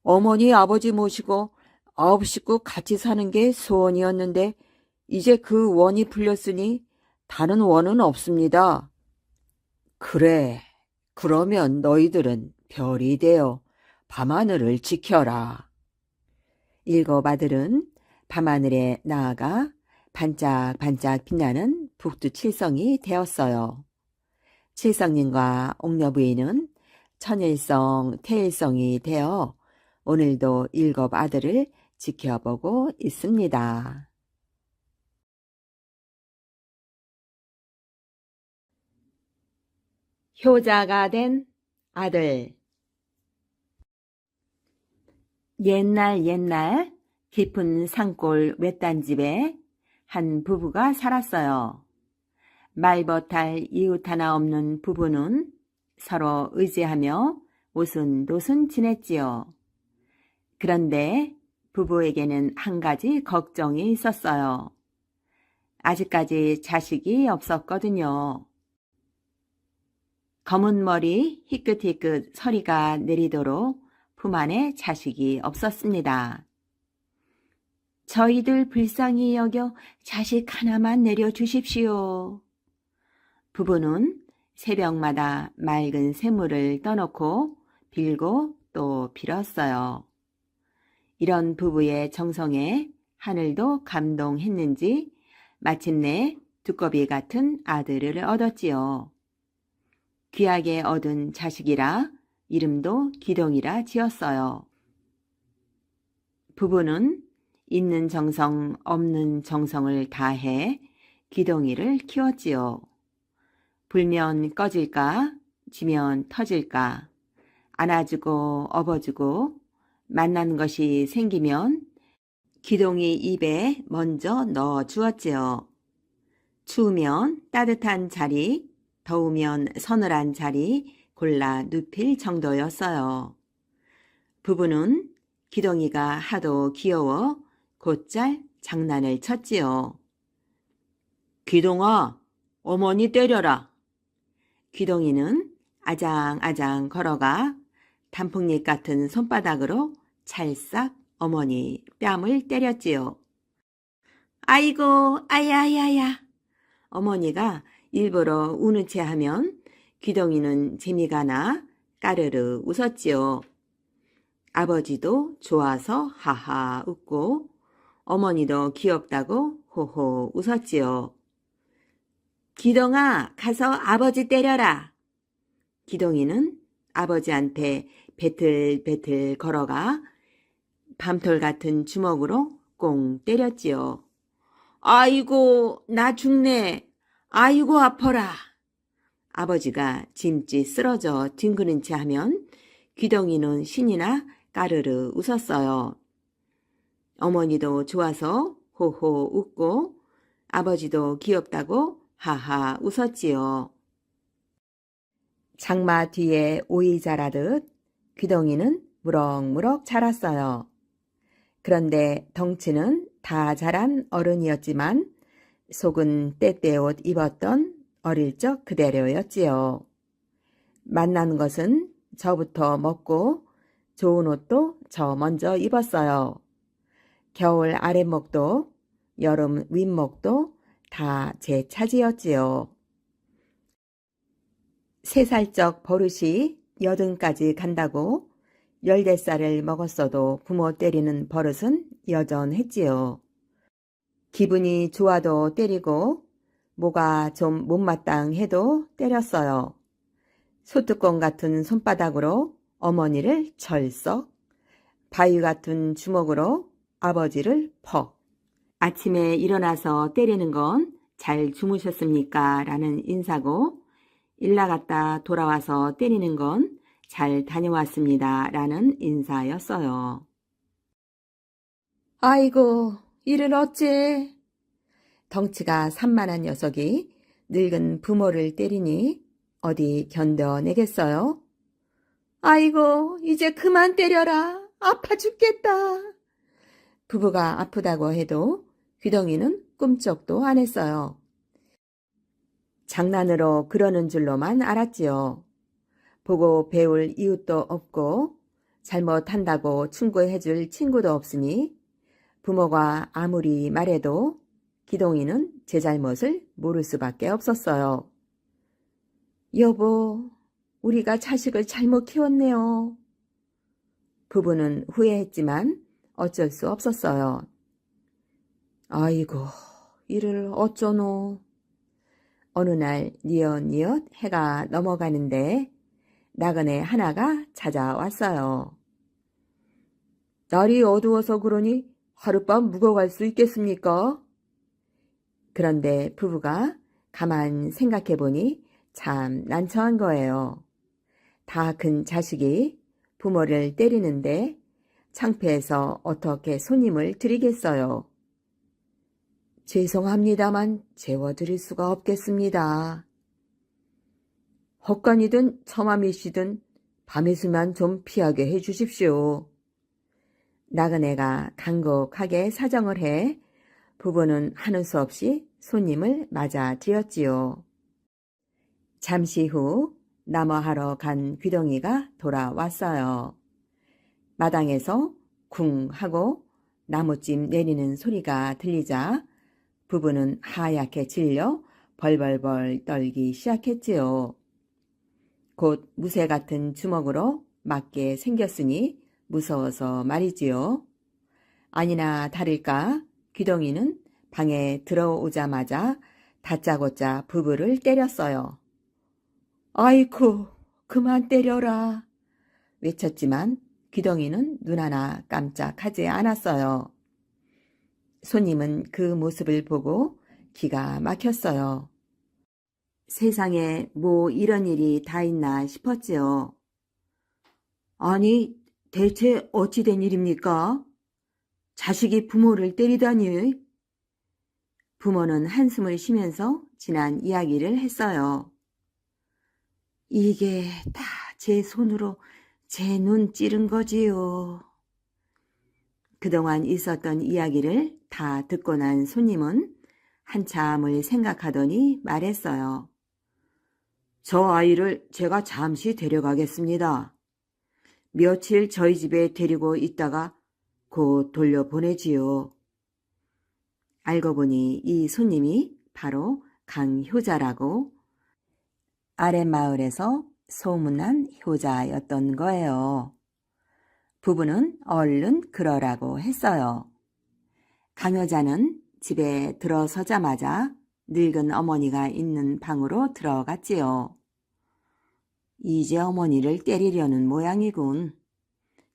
어머니 아버지 모시고 9 식구 같이 사는 게 소원이었는데 이제 그 원이 풀렸으니 다른 원은 없습니다. 그래, 그러면 너희들은 별이 되어 밤하늘을 지켜라. 7 아들은 밤하늘에 나아가 반짝반짝 빛나는 북두칠성이 되었어요. 칠성님과 옥녀 부인은 천일성, 태일성이 되어 오늘도 7 아들을 지켜보고 있습니다. 효자가 된 아들. 옛날 깊은 산골 외딴집에 한 부부가 살았어요. 말벗할 이웃 하나 없는 부부는 서로 의지하며 오순도순 지냈지요. 그런데 부부에게는 한 가지 걱정이 있었어요. 아직까지 자식이 없었거든요. 검은 머리 희끗희끗 서리가 내리도록 품 안에 자식이 없었습니다. 저희들 불쌍히 여겨 자식 하나만 내려주십시오. 부부는 새벽마다 맑은 샘물을 떠놓고 빌고 또 빌었어요. 이런 부부의 정성에 하늘도 감동했는지 마침내 두꺼비 같은 아들을 얻었지요. 귀하게 얻은 자식이라 이름도 기동이라 지었어요. 부부는 있는 정성 없는 정성을 다해 기동이를 키웠지요. 불면 꺼질까 지면 터질까 안아주고 업어주고 만난 것이 생기면 기동이 입에 먼저 넣어주었지요. 추우면 따뜻한 자리, 더우면 서늘한 자리 골라 눕힐 정도였어요. 부부는 기동이가 하도 귀여워 곧잘 장난을 쳤지요. 기동아, 어머니 때려라. 기동이는 아장아장 걸어가 단풍잎 같은 손바닥으로 찰싹 어머니 뺨을 때렸지요. 아이고, 아야야야. 어머니가 일부러 우는 채 하면 기동이는 재미가 나 까르르 웃었지요. 아버지도 좋아서 하하 웃고 어머니도 귀엽다고 호호 웃었지요. 기동아, 가서 아버지 때려라. 기동이는 아버지한테 배틀배틀 걸어가 밤톨 같은 주먹으로 꽁 때렸지요. 아이고, 나 죽네. 아이고, 아퍼라. 아버지가 짐짓 쓰러져 뒹구는 채 하면 귀동이는 신이나 까르르 웃었어요. 어머니도 좋아서 호호 웃고 아버지도 귀엽다고 하하 웃었지요. 장마 뒤에 오이 자라듯 귀동이는 무럭무럭 자랐어요. 그런데 덩치는 다 자란 어른이었지만 속은 때때옷 입었던 어릴 적 그대로였지요. 만나는 것은 저부터 먹고 좋은 옷도 저 먼저 입었어요. 겨울 아랫목도 여름 윗목도 다 제 차지였지요. 3살적 버릇이 80까지 간다고 14살을 먹었어도 부모 때리는 버릇은 여전했지요. 기분이 좋아도 때리고 뭐가 좀 못마땅해도 때렸어요. 소뚜껑 같은 손바닥으로 어머니를 철썩, 바위 같은 주먹으로 아버지를 퍽. 아침에 일어나서 때리는 건 잘 주무셨습니까? 라는 인사고 일 나갔다 돌아와서 때리는 건 잘 다녀왔습니다. 라는 인사였어요. 아이고, 이를 어째? 덩치가 산만한 녀석이 늙은 부모를 때리니 어디 견뎌내겠어요? 아이고, 이제 그만 때려라. 아파 죽겠다. 부부가 아프다고 해도 귀덩이는 꿈쩍도 안 했어요. 장난으로 그러는 줄로만 알았지요. 보고 배울 이웃도 없고 잘못한다고 충고해줄 친구도 없으니 부모가 아무리 말해도 기동이는 제 잘못을 모를 수밖에 없었어요. 여보, 우리가 자식을 잘못 키웠네요. 부부는 후회했지만 어쩔 수 없었어요. 아이고, 이를 어쩌노. 어느 날 뉘엿뉘엿 해가 넘어가는데 나그네 하나가 찾아왔어요. 날이 어두워서 그러니 하룻밤 묵어갈 수 있겠습니까? 그런데 부부가 가만 생각해보니 참 난처한 거예요. 다 큰 자식이 부모를 때리는데 창피해서 어떻게 손님을 드리겠어요. 죄송합니다만 재워드릴 수가 없겠습니다. 헛간이든 처맘이시든 밤에서만 좀 피하게 해주십시오. 나그네가 간곡하게 사정을 해 부부는 하는 수 없이 손님을 맞아들였지요. 잠시 후 나무하러 간 귀동이가 돌아왔어요. 마당에서 쿵 하고 나무찜 내리는 소리가 들리자 부부는 하얗게 질려 벌벌벌 떨기 시작했지요. 곧 무쇠 같은 주먹으로 맞게 생겼으니 무서워서 말이지요. 아니나 다를까 귀동이는 방에 들어오자마자 다짜고짜 부부를 때렸어요. 아이쿠, 그만 때려라. 외쳤지만 귀동이는 눈 하나 깜짝하지 않았어요. 손님은 그 모습을 보고 기가 막혔어요. 세상에 뭐 이런 일이 다 있나 싶었지요. 아니, 대체 어찌 된 일입니까? 자식이 부모를 때리다니. 부모는 한숨을 쉬면서 지난 이야기를 했어요. 이게 다 제 손으로 제 눈 찌른 거지요. 그동안 있었던 이야기를 다 듣고 난 손님은 한참을 생각하더니 말했어요. 저 아이를 제가 잠시 데려가겠습니다. 며칠 저희 집에 데리고 있다가 곧 돌려보내지요. 알고 보니 이 손님이 바로 강효자라고 아랫마을에서 소문난 효자였던 거예요. 부부는 얼른 그러라고 했어요. 강여자는 집에 들어서자마자 늙은 어머니가 있는 방으로 들어갔지요. 이제 어머니를 때리려는 모양이군.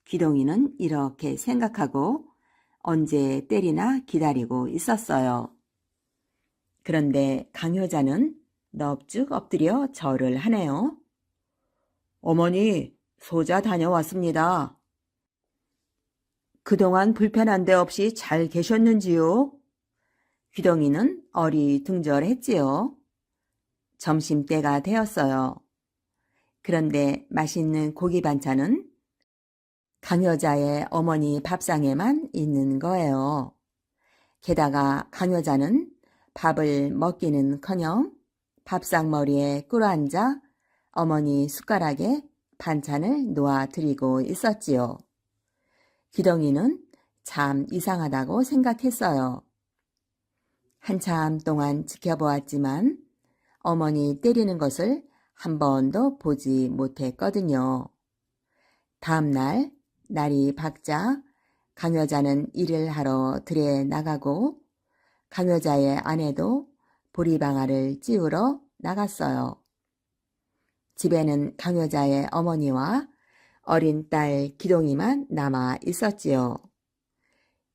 기동이는 이렇게 생각하고 언제 때리나 기다리고 있었어요. 그런데 강여자는 넙죽 엎드려 절을 하네요. 어머니, 소자 다녀왔습니다. 그동안 불편한 데 없이 잘 계셨는지요? 귀동이는 어리둥절했지요. 점심때가 되었어요. 그런데 맛있는 고기 반찬은 강여자의 어머니 밥상에만 있는 거예요. 게다가 강여자는 밥을 먹기는커녕 밥상머리에 꿇어앉아 어머니 숟가락에 반찬을 놓아드리고 있었지요. 기동이는 참 이상하다고 생각했어요. 한참 동안 지켜보았지만 어머니 때리는 것을 한 번도 보지 못했거든요. 다음 날 날이 밝자 강여자는 일을 하러 들에 나가고 강여자의 아내도 보리방아를 찌우러 나갔어요. 집에는 강여자의 어머니와 어린 딸 기동이만 남아 있었지요.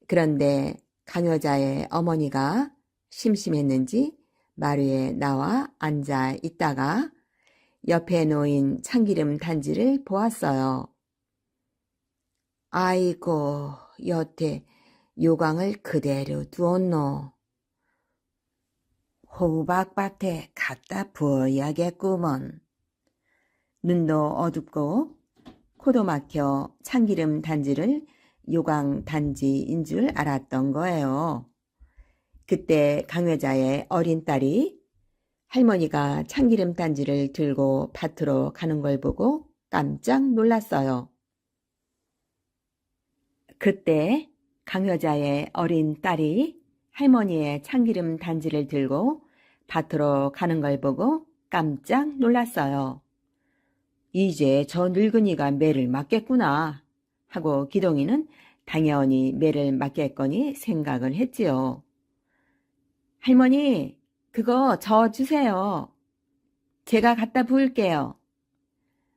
그런데 강여자의 어머니가 심심했는지 마루에 나와 앉아 있다가 옆에 놓인 참기름 단지를 보았어요. 아이고, 여태 요강을 그대로 두었노. 호박밭에 갖다 부어야겠구먼. 눈도 어둡고 코도 막혀 참기름 단지를 요강 단지인 줄 알았던 거예요. 그때 강여자의 어린 딸이 할머니가 참기름 단지를 들고 밭으로 가는 걸 보고 깜짝 놀랐어요. 그때 강여자의 어린 딸이 할머니의 참기름 단지를 들고 밭으로 가는 걸 보고 깜짝 놀랐어요. 이제 저 늙은이가 매를 맞겠구나 하고 기동이는 당연히 매를 맞겠거니 생각을 했지요. 할머니, 그거 저 주세요. 제가 갖다 부을게요.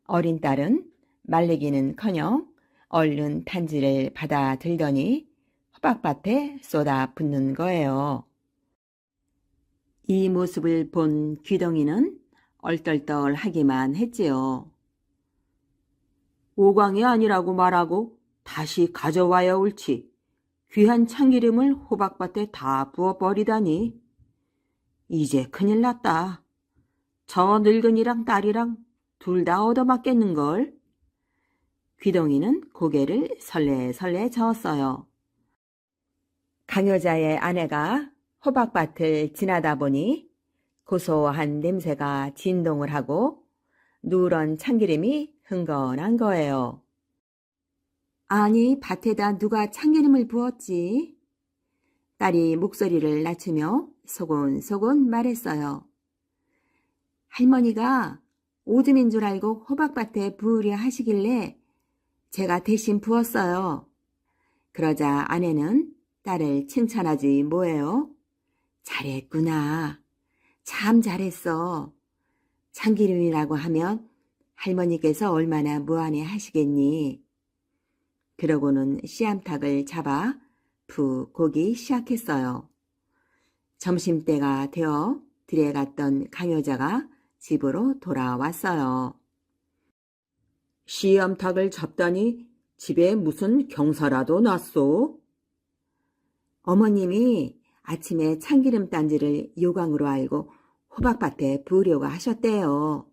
어린 딸은 말리기는커녕 얼른 단지를 받아 들더니 호박밭에 쏟아 붓는 거예요. 이 모습을 본 귀동이는 얼떨떨하기만 했지요. 오광이 아니라고 말하고 다시 가져와야 옳지. 귀한 참기름을 호박밭에 다 부어버리다니. 이제 큰일 났다. 저 늙은이랑 딸이랑 둘 다 얻어맞겠는걸. 귀동이는 고개를 설레설레 저었어요. 강여자의 아내가 호박밭을 지나다 보니 고소한 냄새가 진동을 하고 누런 참기름이 흥건한 거예요. 아니, 밭에다 누가 참기름을 부었지? 딸이 목소리를 낮추며 소곤소곤 말했어요. 할머니가 오줌인 줄 알고 호박밭에 부으려 하시길래 제가 대신 부었어요. 그러자 아내는 딸을 칭찬하지 뭐예요? 잘했구나. 참 잘했어. 참기름이라고 하면 할머니께서 얼마나 무안해 하시겠니? 그러고는 씨암탉을 잡아 푹 고기 시작했어요. 점심때가 되어 들에 갔던 강여자가 집으로 돌아왔어요. 씨암탉을 잡다니 집에 무슨 경사라도 났소? 어머님이 아침에 참기름 단지를 요강으로 알고 호박밭에 부으려고 하셨대요.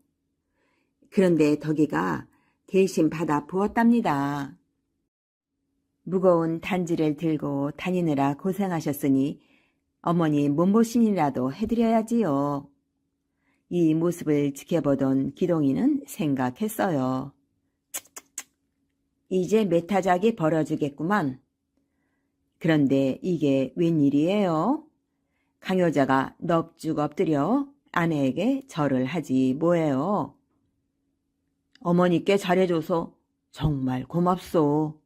그런데 덕이가 대신 받아 부었답니다. 무거운 단지를 들고 다니느라 고생하셨으니 어머니 몸보신이라도 해드려야지요. 이 모습을 지켜보던 기동이는 생각했어요. 이제 메타작이 벌어지겠구만. 그런데 이게 웬일이에요? 강여자가 넙죽 엎드려 아내에게 절을 하지 뭐예요. 어머니께 잘해줘서 정말 고맙소.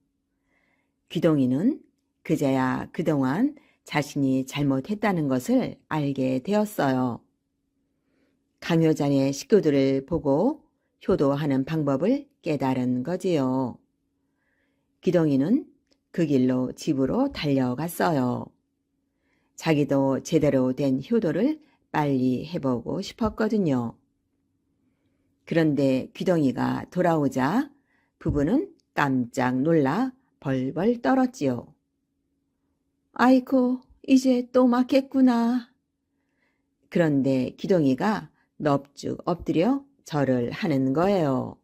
귀동이는 그제야 그동안 자신이 잘못했다는 것을 알게 되었어요. 강효잔의 식구들을 보고 효도하는 방법을 깨달은 거지요. 귀동이는 그 길로 집으로 달려갔어요. 자기도 제대로 된 효도를 빨리 해보고 싶었거든요. 그런데 귀동이가 돌아오자 부부는 깜짝 놀라 벌벌 떨었지요. 아이고, 이제 또 맞겠구나. 그런데 귀동이가 넙죽 엎드려 절을 하는 거예요.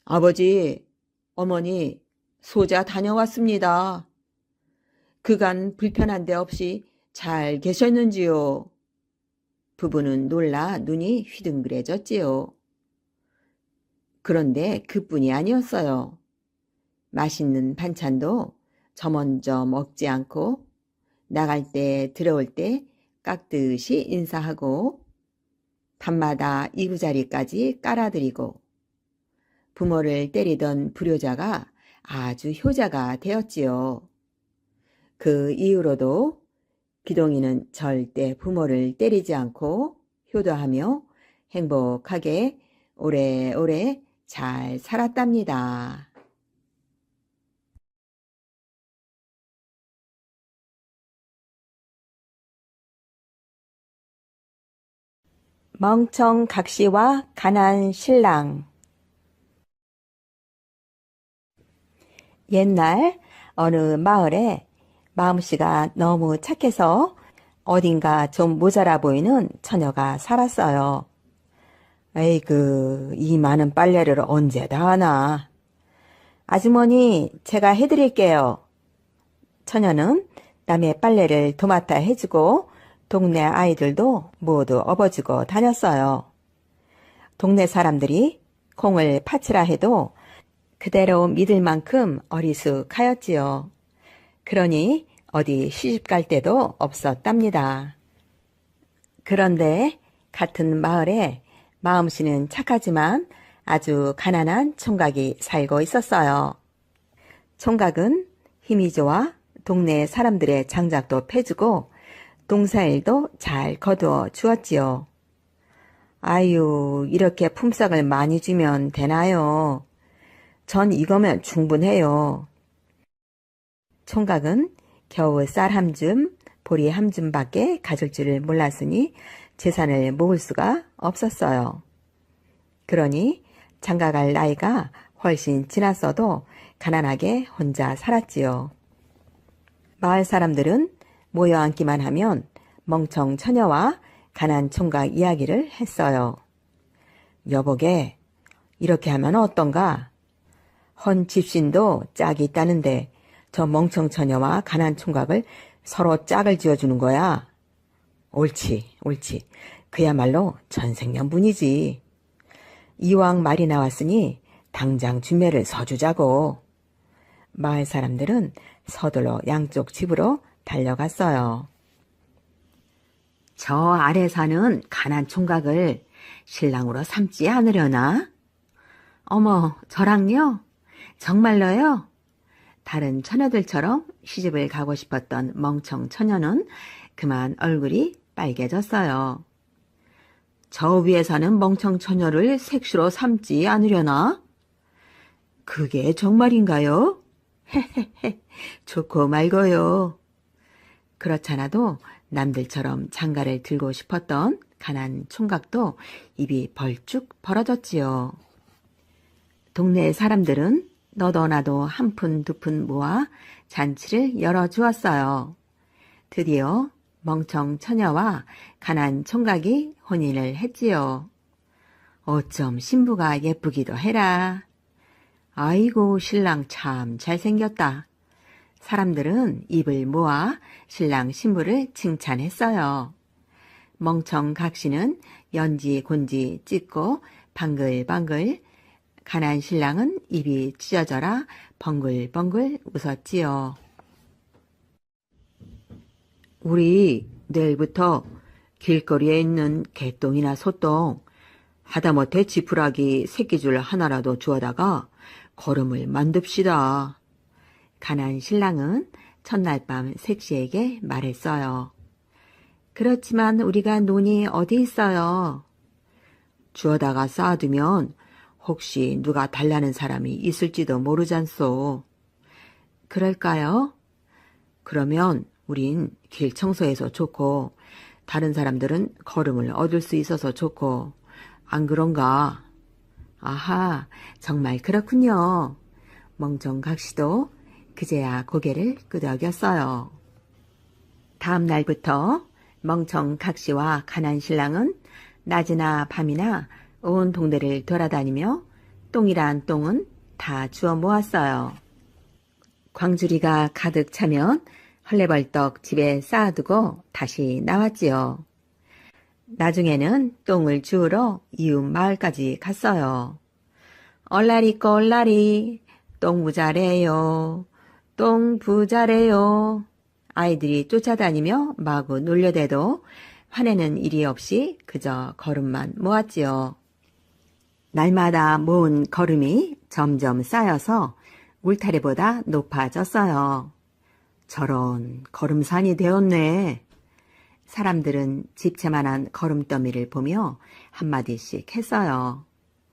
아버지, 어머니, 소자 다녀왔습니다. 그간 불편한 데 없이 잘 계셨는지요? 부부는 놀라 눈이 휘둥그레졌지요. 그런데 그뿐이 아니었어요. 맛있는 반찬도 저 먼저 먹지 않고 나갈 때 들어올 때 깍듯이 인사하고 밤마다 이부자리까지 깔아드리고 부모를 때리던 불효자가 아주 효자가 되었지요. 그 이후로도 귀동이는 절대 부모를 때리지 않고 효도하며 행복하게 오래오래 잘 살았답니다. 멍청 각시와 가난 신랑. 옛날 어느 마을에 마음씨가 너무 착해서 어딘가 좀 모자라 보이는 처녀가 살았어요. 에이그, 이 많은 빨래를 언제 다 하나. 아주머니, 제가 해드릴게요. 처녀는 남의 빨래를 도맡아 해주고 동네 아이들도 모두 업어주고 다녔어요. 동네 사람들이 콩을 파치라 해도 그대로 믿을 만큼 어리숙하였지요. 그러니 어디 시집갈 데도 없었답니다. 그런데 같은 마을에 마음씨는 착하지만 아주 가난한 총각이 살고 있었어요. 총각은 힘이 좋아 동네 사람들의 장작도 패주고 농사일도 잘 거두어 주었지요. 아유, 이렇게 품삯을 많이 주면 되나요? 전 이거면 충분해요. 총각은 겨우 쌀 한 줌, 보리 한 줌밖에 가질 줄을 몰랐으니 재산을 모을 수가 없었어요. 그러니 장가갈 나이가 훨씬 지났어도 가난하게 혼자 살았지요. 마을 사람들은 모여 앉기만 하면 멍청 처녀와 가난 총각 이야기를 했어요. 여보게, 이렇게 하면 어떤가? 헌 집신도 짝이 있다는데 저 멍청 처녀와 가난 총각을 서로 짝을 지어주는 거야. 옳지, 옳지. 그야말로 천생연분이지. 이왕 말이 나왔으니 당장 준매를 서주자고. 마을 사람들은 서둘러 양쪽 집으로 달려갔어요. 저 아래 사는 가난 총각을 신랑으로 삼지 않으려나? 어머, 저랑요? 정말로요? 다른 처녀들처럼 시집을 가고 싶었던 멍청 처녀는 그만 얼굴이 빨개졌어요. 저 위에 사는 멍청 처녀를 색시로 삼지 않으려나? 그게 정말인가요? 헤헤헤, 좋고 말고요. 그렇잖아도 남들처럼 장가를 들고 싶었던 가난 총각도 입이 벌쭉 벌어졌지요. 동네 사람들은 너도 나도 한 푼 두 푼 모아 잔치를 열어주었어요. 드디어 멍청 처녀와 가난 총각이 혼인을 했지요. 어쩜 신부가 예쁘기도 해라. 아이고, 신랑 참 잘생겼다. 사람들은 입을 모아 신랑 신부를 칭찬했어요. 멍청 각시는 연지 곤지 찢고 방글방글, 가난 신랑은 입이 찢어져라 벙글벙글 웃었지요. 우리 내일부터 길거리에 있는 개똥이나 소똥, 하다못해 지푸라기 새끼줄 하나라도 주워다가 거름을 만듭시다. 가난 신랑은 첫날 밤 색시에게 말했어요. 그렇지만 우리가 논이 어디 있어요? 주워다가 쌓아두면 혹시 누가 달라는 사람이 있을지도 모르잖소. 그럴까요? 그러면 우린 길 청소해서 좋고 다른 사람들은 걸음을 얻을 수 있어서 좋고 안 그런가? 아하, 정말 그렇군요. 멍청각시도 그제야 고개를 끄덕였어요. 다음 날부터 멍청각시와 가난 신랑은 낮이나 밤이나 온 동네를 돌아다니며 똥이란 똥은 다 주워 모았어요. 광주리가 가득 차면 헐레벌떡 집에 쌓아두고 다시 나왔지요. 나중에는 똥을 주우러 이웃 마을까지 갔어요. 얼라리 꼴라리 똥 부자래요. 똥 부자래요. 아이들이 쫓아다니며 마구 놀려대도 화내는 일이 없이 그저 걸음만 모았지요. 날마다 모은 걸음이 점점 쌓여서 울타리보다 높아졌어요. 저런 걸음산이 되었네. 사람들은 집채만한 걸음더미를 보며 한마디씩 했어요.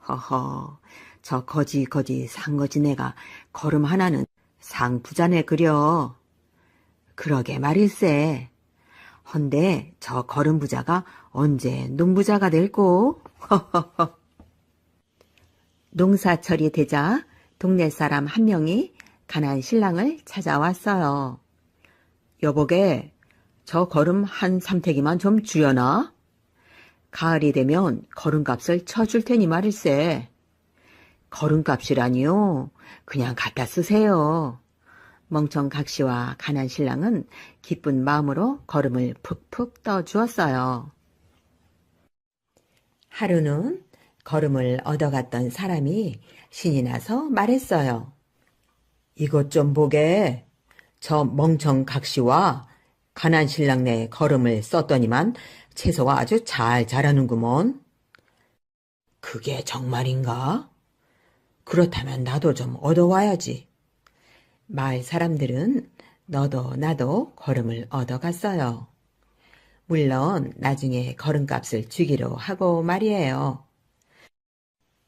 허허, 저 거지 상거지네가 걸음 하나는 상부자네 그려. 그러게 말일세. 헌데 저 걸음 부자가 언제 농부자가 될꼬? 허허허. 농사철이 되자 동네 사람 한 명이 가난 신랑을 찾아왔어요. 여보게, 저 걸음 한 삼태기만 좀 주려나? 가을이 되면 걸음값을 쳐줄 테니 말일세. 걸음값이라니요? 그냥 갖다 쓰세요. 멍청각시와 가난 신랑은 기쁜 마음으로 걸음을 푹푹 떠주었어요. 하루는 걸음을 얻어갔던 사람이 신이 나서 말했어요. 이것 좀 보게. 저 멍청각시와 가난 신랑네 걸음을 썼더니만 채소가 아주 잘 자라는구먼. 그게 정말인가? 그렇다면 나도 좀 얻어와야지. 마을 사람들은 너도 나도 걸음을 얻어갔어요. 물론 나중에 걸음값을 주기로 하고 말이에요.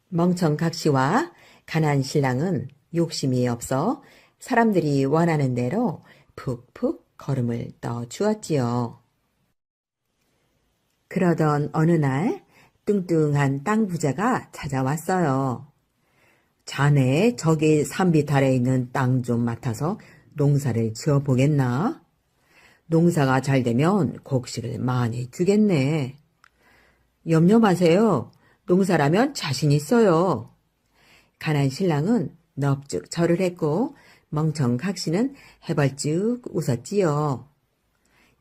멍청각시와 가난 신랑은 욕심이 없어 사람들이 원하는 대로 푹푹 걸음을 떠주었지요. 그러던 어느 날 뚱뚱한 땅 부자가 찾아왔어요. 자네 저기 산비탈에 있는 땅 좀 맡아서 농사를 지어보겠나? 농사가 잘 되면 곡식을 많이 주겠네. 염려 마세요. 농사라면 자신 있어요. 가난 신랑은 넙죽 절을 했고 멍청각시는 해벌쭉 웃었지요.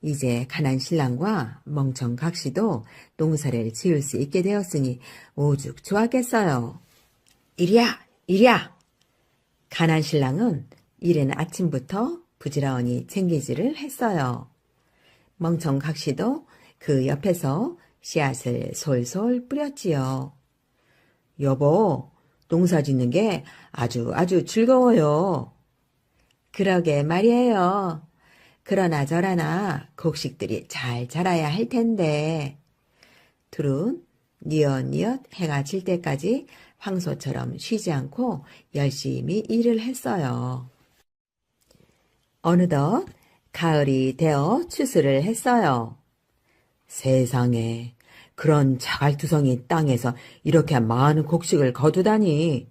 이제 가난 신랑과 멍청각시도 농사를 지을 수 있게 되었으니 오죽 좋았겠어요. 이리야, 이리야. 가난 신랑은 이른 아침부터 부지런히 챙기지를 했어요. 멍청각시도 그 옆에서 씨앗을 솔솔 뿌렸지요. 여보, 농사 짓는 게 아주 즐거워요. 그러게 말이에요. 그러나 저러나 곡식들이 잘 자라야 할 텐데. 둘은 뉘엿뉘엿 해가 질 때까지 황소처럼 쉬지 않고 열심히 일을 했어요. 어느덧 가을이 되어 추수를 했어요. 세상에, 그런 자갈투성이 땅에서 이렇게 많은 곡식을 거두다니.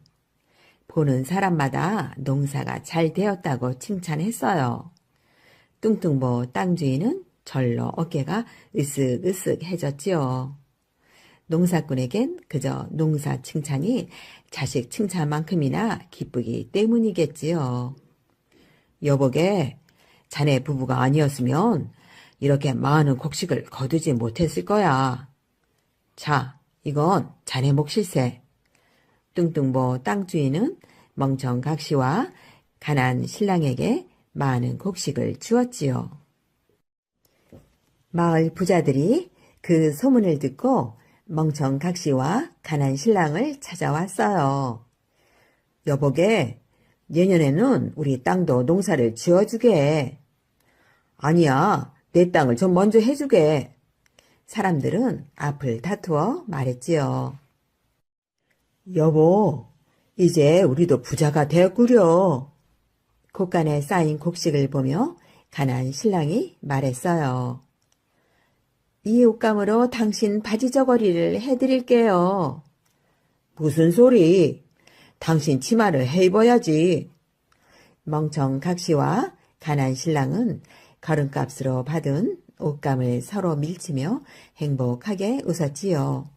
보는 사람마다 농사가 잘 되었다고 칭찬했어요. 뚱뚱보 땅주인은 절로 어깨가 으쓱으쓱해졌지요. 농사꾼에겐 그저 농사 칭찬이 자식 칭찬만큼이나 기쁘기 때문이겠지요. 여보게, 자네 부부가 아니었으면 이렇게 많은 곡식을 거두지 못했을 거야. 자, 이건 자네 몫일세. 뚱뚱보 땅주인은 멍청각시와 가난 신랑에게 많은 곡식을 주었지요. 마을 부자들이 그 소문을 듣고 멍청각시와 가난 신랑을 찾아왔어요. 여보게, 내년에는 우리 땅도 농사를 지어주게. 아니야, 내 땅을 좀 먼저 해주게. 사람들은 앞을 다투어 말했지요. 여보, 이제 우리도 부자가 되었구려. 곡간에 쌓인 곡식을 보며 가난 신랑이 말했어요. 이 옷감으로 당신 바지 저고리를 해드릴게요. 무슨 소리? 당신 치마를 해 입어야지. 멍청 각시와 가난 신랑은 걸음값으로 받은 옷감을 서로 밀치며 행복하게 웃었지요.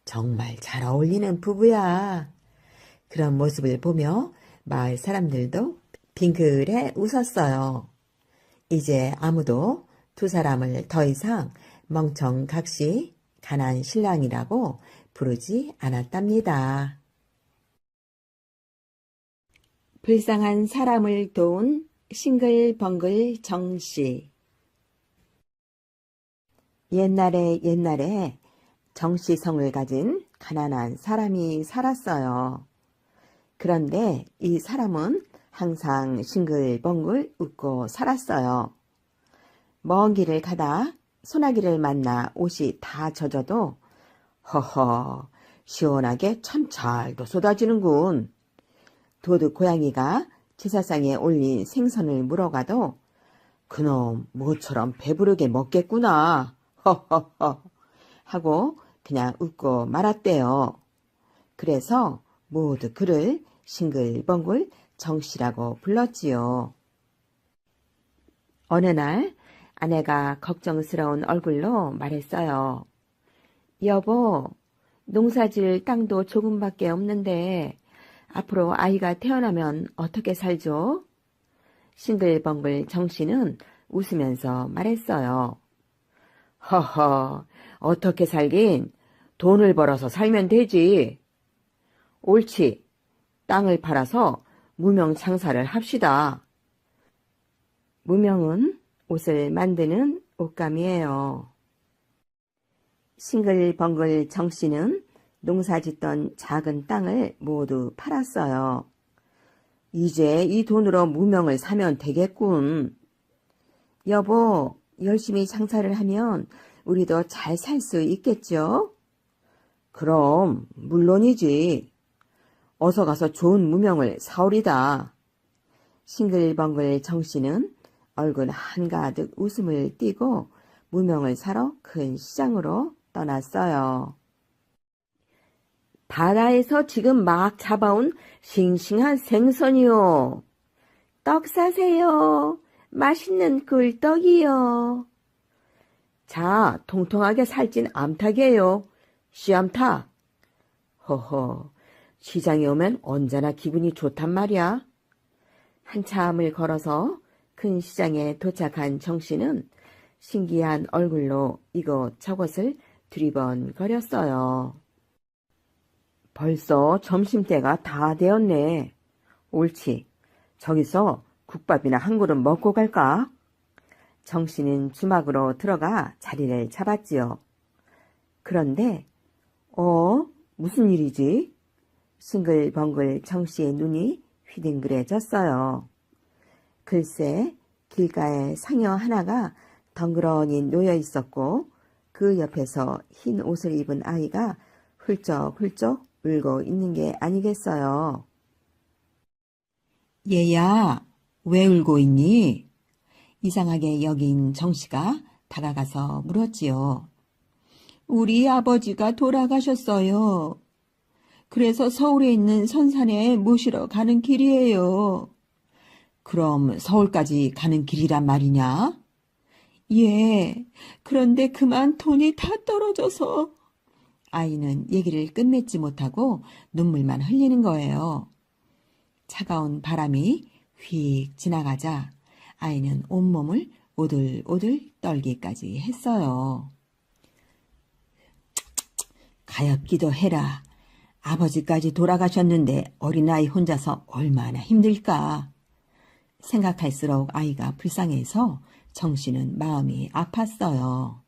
정말 잘 어울리는 부부야. 그런 모습을 보며 마을 사람들도 빙글해 웃었어요. 이제 아무도 두 사람을 더 이상 멍청각시 가난 신랑이라고 부르지 않았답니다. 불쌍한 사람을 도운 싱글벙글 정씨. 옛날에 정씨성을 가진 가난한 사람이 살았어요. 그런데 이 사람은 항상 싱글벙글 웃고 살았어요. 먼 길을 가다 소나기를 만나 옷이 다 젖어도 허허 시원하게 참 잘도 쏟아지는군. 도둑 고양이가 제사상에 올린 생선을 물어가도 그놈 모처럼 배부르게 먹겠구나. 허허허 하고 그냥 웃고 말았대요. 그래서 모두 그를 싱글벙글 정씨라고 불렀지요. 어느 날 아내가 걱정스러운 얼굴로 말했어요. 여보, 농사질 땅도 조금밖에 없는데 앞으로 아이가 태어나면 어떻게 살죠? 싱글벙글 정씨는 웃으면서 말했어요. 허허, 어떻게 살긴 돈을 벌어서 살면 되지. 옳지, 땅을 팔아서 무명 장사를 합시다. 무명은 옷을 만드는 옷감이에요. 싱글벙글 정씨는 농사짓던 작은 땅을 모두 팔았어요. 이제 이 돈으로 무명을 사면 되겠군. 여보, 열심히 장사를 하면 우리도 잘 살 수 있겠죠? 그럼 물론이지. 어서 가서 좋은 무명을 사오리다. 싱글벙글 정씨는 얼굴 한가득 웃음을 띠고 무명을 사러 큰 시장으로 떠났어요. 바다에서 지금 막 잡아온 싱싱한 생선이요. 떡 사세요. 맛있는 꿀떡이요. 자, 통통하게 살찐 암탉이에요. 씨암탉. 허허, 시장에 오면 언제나 기분이 좋단 말이야. 한참을 걸어서 큰 시장에 도착한 정씨는 신기한 얼굴로 이것저것을 두리번거렸어요. 벌써 점심때가 다 되었네. 옳지. 저기서 국밥이나 한 그릇 먹고 갈까? 정씨는 주막으로 들어가 자리를 잡았지요. 그런데 무슨 일이지? 싱글벙글 정씨의 눈이 휘둥그레졌어요. 글쎄 길가에 상여 하나가 덩그러니 놓여 있었고 그 옆에서 흰 옷을 입은 아이가 훌쩍훌쩍 울고 있는 게 아니겠어요. 얘야, 왜 울고 있니? 이상하게 여긴 정씨가 다가가서 물었지요. 우리 아버지가 돌아가셨어요. 그래서 서울에 있는 선산에 모시러 가는 길이에요. 그럼 서울까지 가는 길이란 말이냐? 예, 그런데 그만 돈이 다 떨어져서. 아이는 얘기를 끝맺지 못하고 눈물만 흘리는 거예요. 차가운 바람이 휙 지나가자 아이는 온몸을 오들오들 떨기까지 했어요. 가엾기도 해라. 아버지까지 돌아가셨는데 어린아이 혼자서 얼마나 힘들까. 생각할수록 아이가 불쌍해서 정씨는 마음이 아팠어요.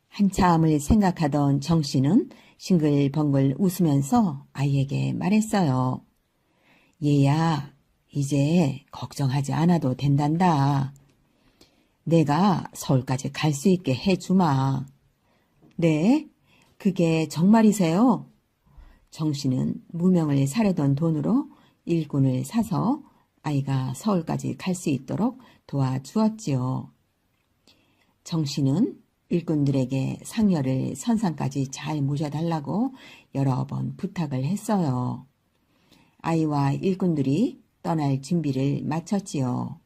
한참을 생각하던 정씨는 싱글벙글 웃으면서 아이에게 말했어요. 얘야, 이제 걱정하지 않아도 된단다. 내가 서울까지 갈 수 있게 해주마. 네? 그게 정말이세요? 정씨는 무명을 사려던 돈으로 일꾼을 사서 아이가 서울까지 갈 수 있도록 도와주었지요. 정씨는 일꾼들에게 상여를 선상까지 잘 모셔달라고 여러 번 부탁을 했어요. 아이와 일꾼들이 떠날 준비를 마쳤지요.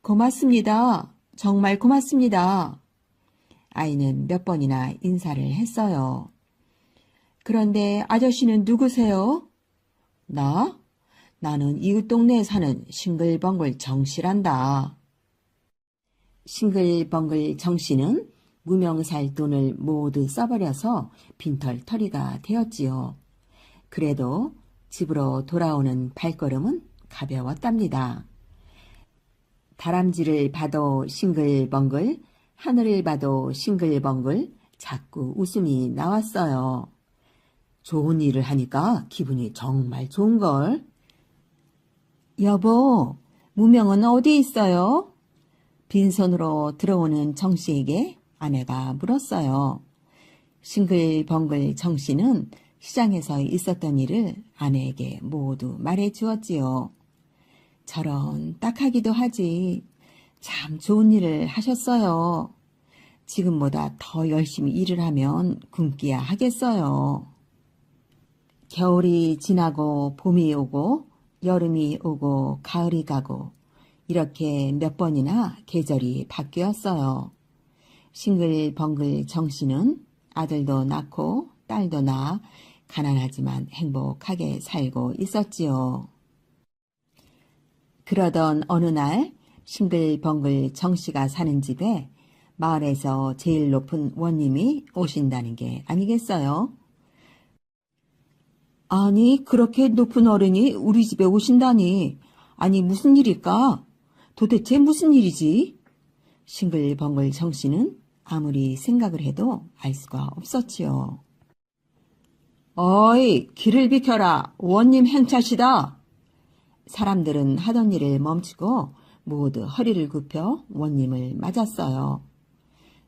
고맙습니다. 정말 고맙습니다. 아이는 몇 번이나 인사를 했어요. 그런데 아저씨는 누구세요? 나? 나는 이웃 동네에 사는 싱글벙글 정씨란다. 싱글벙글 정씨는 무명살 돈을 모두 써버려서 빈털터리가 되었지요. 그래도 집으로 돌아오는 발걸음은 가벼웠답니다. 다람쥐를 봐도 싱글벙글, 하늘을 봐도 싱글벙글, 자꾸 웃음이 나왔어요. 좋은 일을 하니까 기분이 정말 좋은걸. 여보, 무명은 어디 있어요? 빈손으로 들어오는 정씨에게 아내가 물었어요. 싱글벙글 정씨는 시장에서 있었던 일을 아내에게 모두 말해 주었지요. 저런 딱하기도 하지. 참 좋은 일을 하셨어요. 지금보다 더 열심히 일을 하면 굶기야 하겠어요. 겨울이 지나고 봄이 오고 여름이 오고 가을이 가고 이렇게 몇 번이나 계절이 바뀌었어요. 싱글벙글 정씨는 아들도 낳고 딸도 낳아 가난하지만 행복하게 살고 있었지요. 그러던 어느 날 싱글벙글 정씨가 사는 집에 마을에서 제일 높은 원님이 오신다는 게 아니겠어요? 아니, 그렇게 높은 어른이 우리 집에 오신다니. 아니, 무슨 일일까? 도대체 무슨 일이지? 싱글벙글 정씨는 아무리 생각을 해도 알 수가 없었지요. 어이, 길을 비켜라. 원님 행차시다. 사람들은 하던 일을 멈추고 모두 허리를 굽혀 원님을 맞았어요.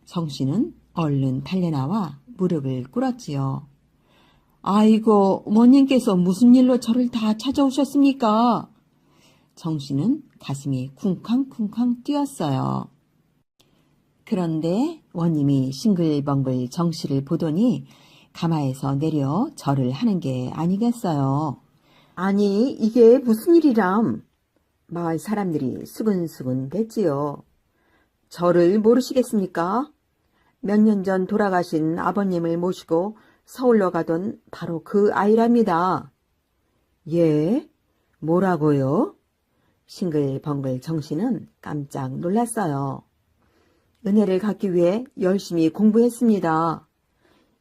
정씨는 얼른 달려나와 무릎을 꿇었지요. 아이고, 원님께서 무슨 일로 저를 다 찾아오셨습니까? 정씨는 가슴이 쿵쾅쿵쾅 뛰었어요. 그런데 원님이 싱글벙글 정씨를 보더니 가마에서 내려 절을 하는 게 아니겠어요. 아니, 이게 무슨 일이람? 마을 사람들이 수근수근 됐지요. 저를 모르시겠습니까? 몇 년 전 돌아가신 아버님을 모시고 서울로 가던 바로 그 아이랍니다. 예? 뭐라고요? 싱글벙글 정씨는 깜짝 놀랐어요. 은혜를 갚기 위해 열심히 공부했습니다.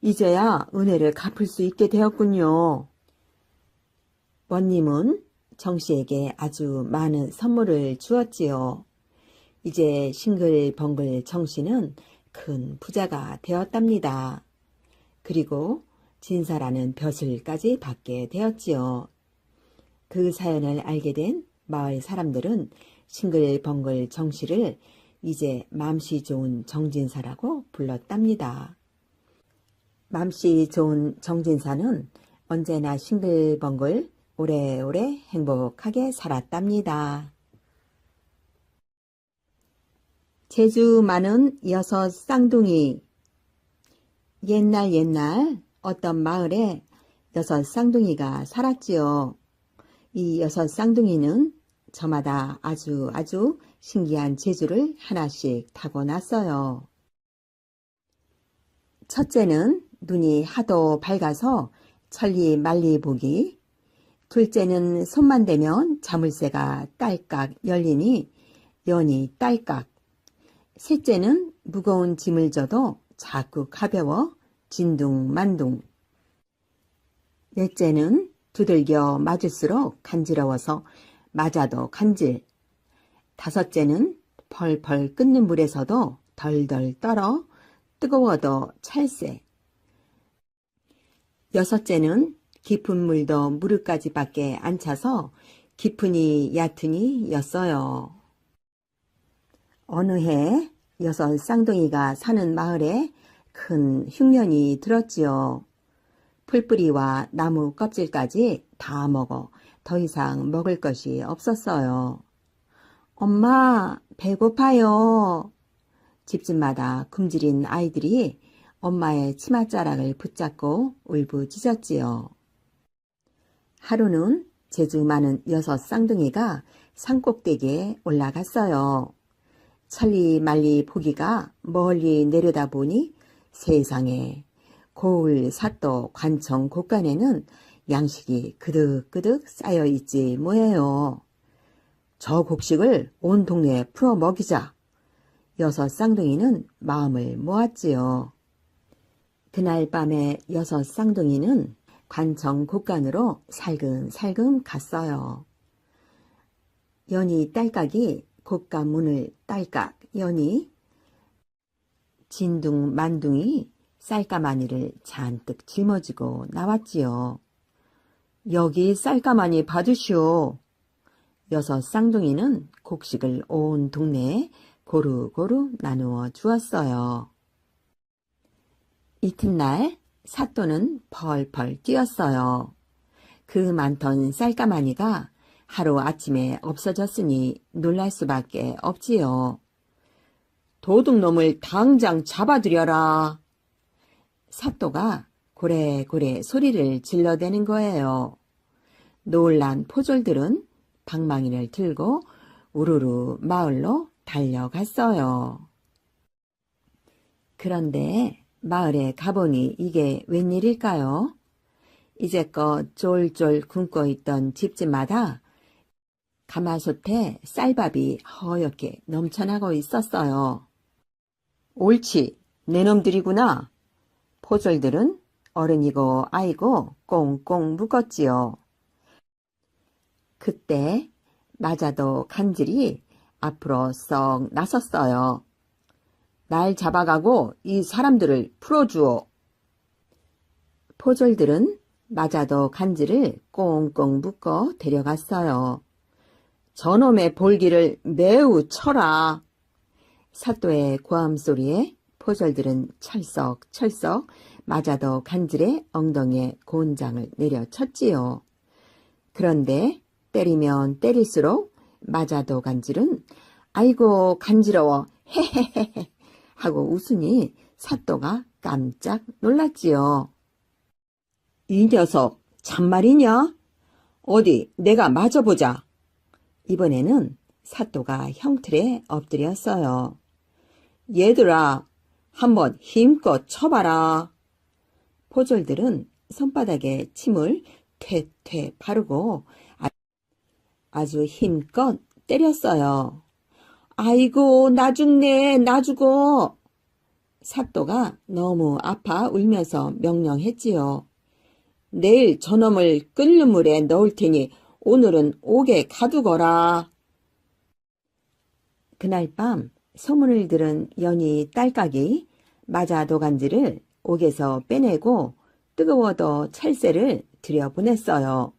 이제야 은혜를 갚을 수 있게 되었군요. 원님은 정씨에게 아주 많은 선물을 주었지요. 이제 싱글벙글 정씨는 큰 부자가 되었답니다. 그리고 진사라는 벼슬까지 받게 되었지요. 그 사연을 알게 된 마을 사람들은 싱글벙글 정씨를 이제 맘씨 좋은 정진사라고 불렀답니다. 맘씨 좋은 정진사는 언제나 싱글벙글 오래오래 행복하게 살았답니다. 재주 많은 6 쌍둥이. 옛날 어떤 마을에 6 쌍둥이가 살았지요. 이 6 쌍둥이는 저마다 아주 신기한 재주를 하나씩 타고났어요. 첫째는 눈이 하도 밝아서 천리 말리 보기. 둘째는 손만 대면 자물쇠가 딸깍 열리니 연이 딸깍. 셋째는 무거운 짐을 져도 자꾸 가벼워 진둥만둥. 넷째는 두들겨 맞을수록 간지러워서 맞아도 간질. 다섯째는 펄펄 끓는 물에서도 덜덜 떨어 뜨거워도 찰새. 여섯째는 깊은 물도 무릎까지밖에 안 차서 깊으니 얕으니 였어요. 어느 해 여섯 쌍둥이가 사는 마을에 큰 흉년이 들었지요. 풀뿌리와 나무 껍질까지 다 먹어 더 이상 먹을 것이 없었어요. 엄마, 배고파요. 집집마다 굶주린 아이들이 엄마의 치맛자락을 붙잡고 울부짖었지요. 하루는 재주 많은 여섯 쌍둥이가 산꼭대기에 올라갔어요. 천리말리 보기가 멀리 내려다보니 세상에 고을 사또 관청 곳간에는 양식이 그득그득 쌓여있지 뭐예요. 저 곡식을 온 동네에 풀어 먹이자. 여섯 쌍둥이는 마음을 모았지요. 그날 밤에 여섯 쌍둥이는 관청 곳간으로 살금살금 갔어요. 연희 딸깍이 곳간 문을 딸깍 여니 진둥만둥이 쌀가마니를 잔뜩 짊어지고 나왔지요. 여기 쌀가마니 받으시오. 여섯 쌍둥이는 곡식을 온 동네에 고루고루 나누어 주었어요. 이튿날 사또는 펄펄 뛰었어요. 그 많던 쌀가마니가 하루 아침에 없어졌으니 놀랄 수밖에 없지요. 도둑놈을 당장 잡아들여라. 사또가 고래고래 소리를 질러대는 거예요. 놀란 포졸들은 방망이를 들고 우르르 마을로 달려갔어요. 그런데 마을에 가보니 이게 웬일일까요? 이제껏 쫄쫄 굶고 있던 집집마다 가마솥에 쌀밥이 허옇게 넘쳐나고 있었어요. 옳지, 내 놈들이구나. 포졸들은 어른이고 아이고 꽁꽁 묶었지요. 그때 마자도 간질이 앞으로 썩 나섰어요. 날 잡아가고 이 사람들을 풀어주오. 포졸들은 마자도 간질을 꽁꽁 묶어 데려갔어요. 저놈의 볼기를 매우 쳐라. 사또의 고함 소리에 포졸들은 철썩철썩 마자도 간질의 엉덩이에 곤장을 내려쳤지요. 그런데 때리면 때릴수록 마자도 간질은 아이고 간지러워 헤헤헤헤 하고 웃으니 사또가 깜짝 놀랐지요. 이 녀석 참말이냐? 어디 내가 맞아보자. 이번에는 사또가 형틀에 엎드렸어요. 얘들아, 한번 힘껏 쳐봐라. 포졸들은 손바닥에 침을 퇴퇴 바르고 아주 힘껏 때렸어요. 아이고 나 죽네 나 죽어. 사또가 너무 아파 울면서 명령했지요. 내일 저놈을 끓는 물에 넣을 테니 오늘은 옥에 가두거라. 그날 밤 소문을 들은 연희 딸깍이 마자도간지를 옥에서 빼내고 뜨거워도 찰새를 들여보냈어요.